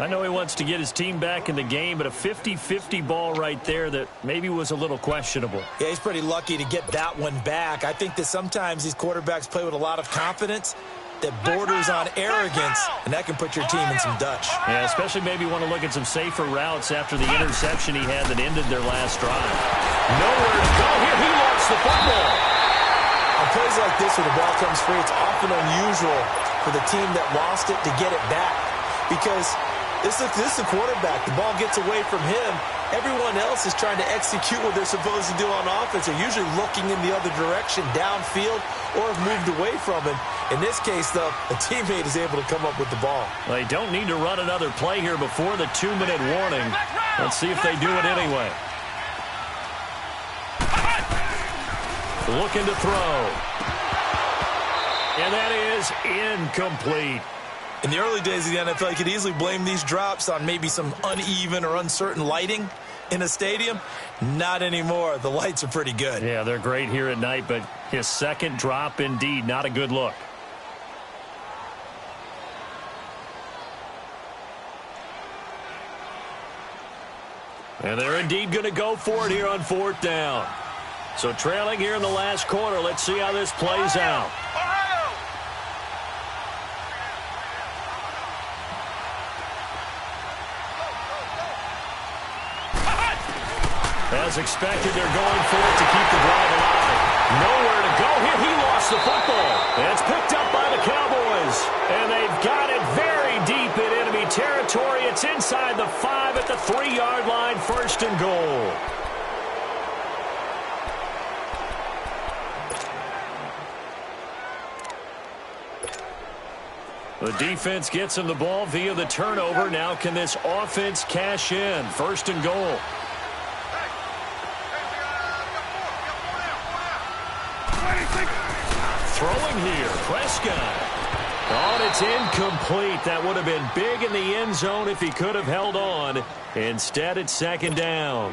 I know he wants to get his team back in the game, but a 50-50 ball right there that maybe was a little questionable. Yeah, he's pretty lucky to get that one back. I think that sometimes these quarterbacks play with a lot of confidence that borders on arrogance, and that can put your team in some Dutch. Yeah, especially maybe want to look at some safer routes after the interception he had that ended their last drive. Nowhere to go here. He lost the football. On plays like this where the ball comes free, it's often unusual for the team that lost it to get it back because this is the quarterback. The ball gets away from him. Everyone else is trying to execute what they're supposed to do on offense. They're usually looking in the other direction, downfield, or have moved away from it. In this case, though, a teammate is able to come up with the ball. They don't need to run another play here before the 2-minute warning. Let's see if they do it anyway. Looking to throw. And that is incomplete. In the early days of the NFL, you could easily blame these drops on maybe some uneven or uncertain lighting in a stadium. Not anymore. The lights are pretty good. Yeah, they're great here at night, but his second drop, indeed, not a good look. And they're indeed going to go for it here on 4th down. So trailing here in the last quarter. Let's see how this plays out. As expected, they're going for it to keep the drive alive. Nowhere to go here. He lost the football. And it's picked up by the Cowboys. And they've got it very deep in enemy territory. It's inside the 5 at the 3-yard line. 1st and goal. The defense gets him the ball via the turnover. Now can this offense cash in? 1st and goal. Throwing here, Prescott. Oh, it's incomplete. That would have been big in the end zone if he could have held on. Instead, it's 2nd down.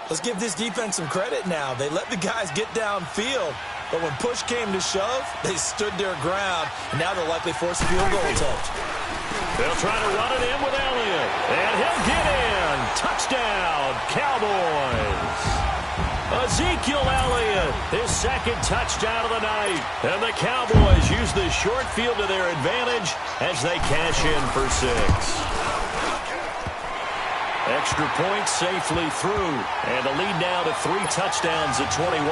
Let's give this defense some credit now. They let the guys get downfield, but when push came to shove, they stood their ground, and now they'll likely force a field goal attempt. They'll try to run it in with Elliott, and he'll get in. Touchdown, Cowboys. Ezekiel Elliott Smith, his second touchdown of the night. And the Cowboys use the short field to their advantage as they cash in for 6. Extra point safely through. And the lead now to 3 touchdowns at 21.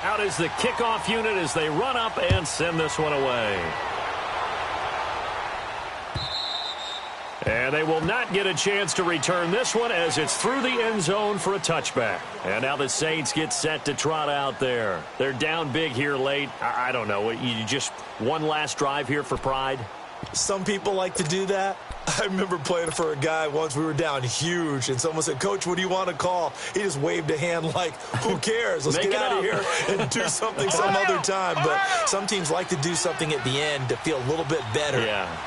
Out is the kickoff unit as they run up and send this one away. And they will not get a chance to return this one as it's through the end zone for a touchback. And now the Saints get set to trot out there. They're down big here late. I don't know. You just one last drive here for pride? Some people like to do that. I remember playing for a guy once. We were down huge, and someone said, "Coach, what do you want to call?" He just waved a hand like, who cares? Let's get out of here and do something some other time. But some teams like to do something at the end to feel a little bit better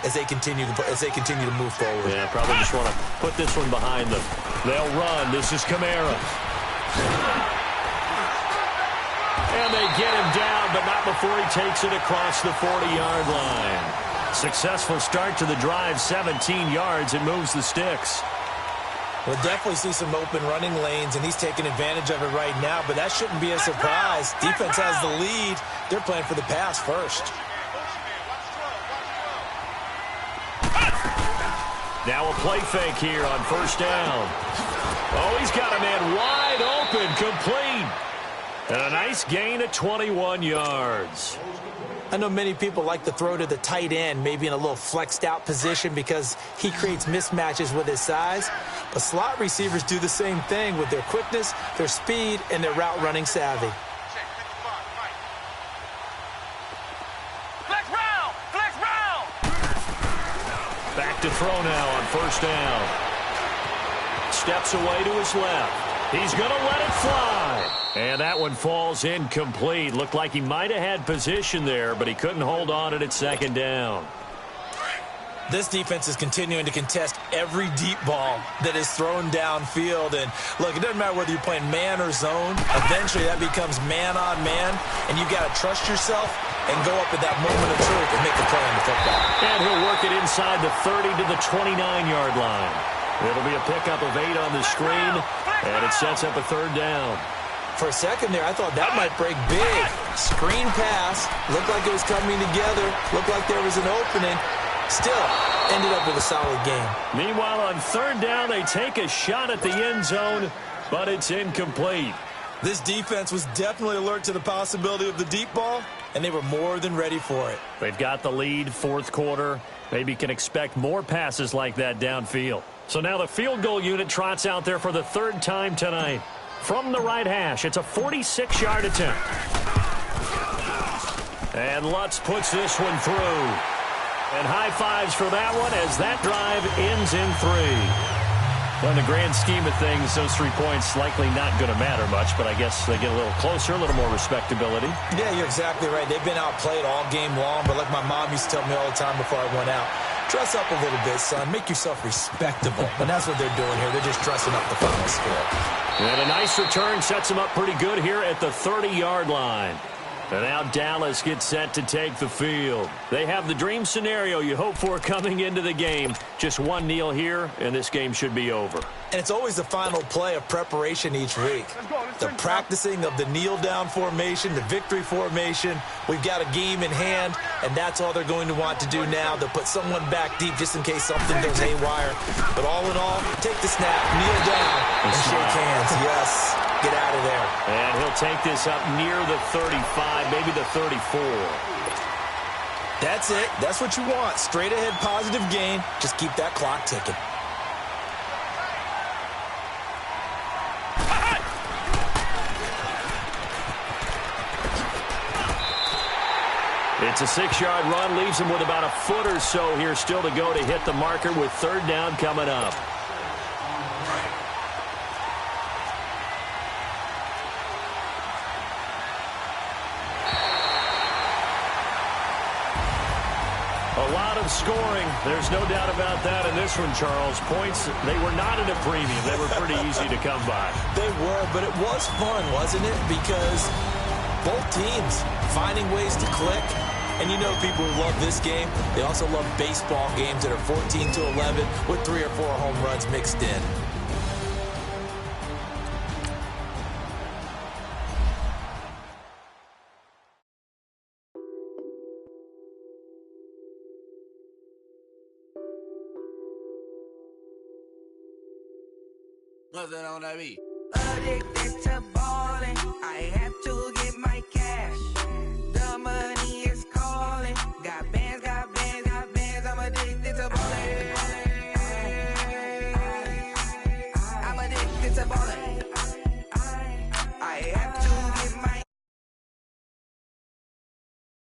as they continue to move forward. Yeah, probably just want to put this one behind them. They'll run. This is Kamara. And they get him down, but not before he takes it across the 40-yard line. Successful start to the drive, 17 yards, and moves the sticks. We'll definitely see some open running lanes, and he's taking advantage of it right now, but that shouldn't be a surprise. Defense has the lead. They're playing for the pass first. Now a play fake here on first down. Oh, he's got a man wide open, complete. And a nice gain of 21 yards. I know many people like to throw to the tight end, maybe in a little flexed out position because he creates mismatches with his size. But slot receivers do the same thing with their quickness, their speed, and their route running savvy. Flex round! Flex round! Back to throw now on first down. Steps away to his left. He's going to let it fly. And that one falls incomplete. Looked like he might have had position there, but he couldn't hold on it at second down. This defense is continuing to contest every deep ball that is thrown downfield. And, look, it doesn't matter whether you're playing man or zone. Eventually, that becomes man on man, and you've got to trust yourself and go up at that moment of truth and make the play on the football. And he'll work it inside the 30 to the 29-yard line. It'll be a pickup of 8 on the screen, and it sets up a third down. For a second there, I thought that might break big. Screen pass. Looked like it was coming together. Looked like there was an opening. Still, ended up with a solid game. Meanwhile, on third down, they take a shot at the end zone, but it's incomplete. This defense was definitely alert to the possibility of the deep ball, and they were more than ready for it. They've got the lead, fourth quarter. Maybe can expect more passes like that downfield. So now the field goal unit trots out there for the third time tonight. From the right hash, it's a 46-yard attempt. And Lutz puts this one through. And high fives for that one as that drive ends in 3. Well, in the grand scheme of things, those 3 points likely not going to matter much, but I guess they get a little closer, a little more respectability. Yeah, you're exactly right. They've been outplayed all game long, but like my mom used to tell me all the time before I went out, dress up a little bit, son. Make yourself respectable. And that's what they're doing here. They're just dressing up the final score. And a nice return sets them up pretty good here at the 30-yard line. And now Dallas gets set to take the field. They have the dream scenario you hope for coming into the game. Just one kneel here, and this game should be over. And it's always the final play of preparation each week. The practicing of the kneel-down formation, the victory formation. We've got a game in hand, and that's all they're going to want to do now. They'll put someone back deep just in case something goes haywire. But all in all, take the snap, kneel down, and shake hands. Yes. Get out of there. And he'll take this up near the 35, maybe the 34. That's it. That's what you want. Straight ahead positive gain. Just keep that clock ticking. It's a 6-yard run. Leaves him with about a foot or so here still to go to hit the marker with third down coming up. A lot of scoring. There's no doubt about that in this one, Charles. Points, they were not at a premium. They were pretty easy to come by. They were, but it was fun, wasn't it? Because both teams finding ways to click. And you know people who love this game, they also love baseball games that are 14-11 with 3 or 4 home runs mixed in. What's that on that beat? Addicted to balling, I have to get my cash. The money is calling. Got bands, got bands, got bands. I'm addicted to balling. I'm addicted to balling.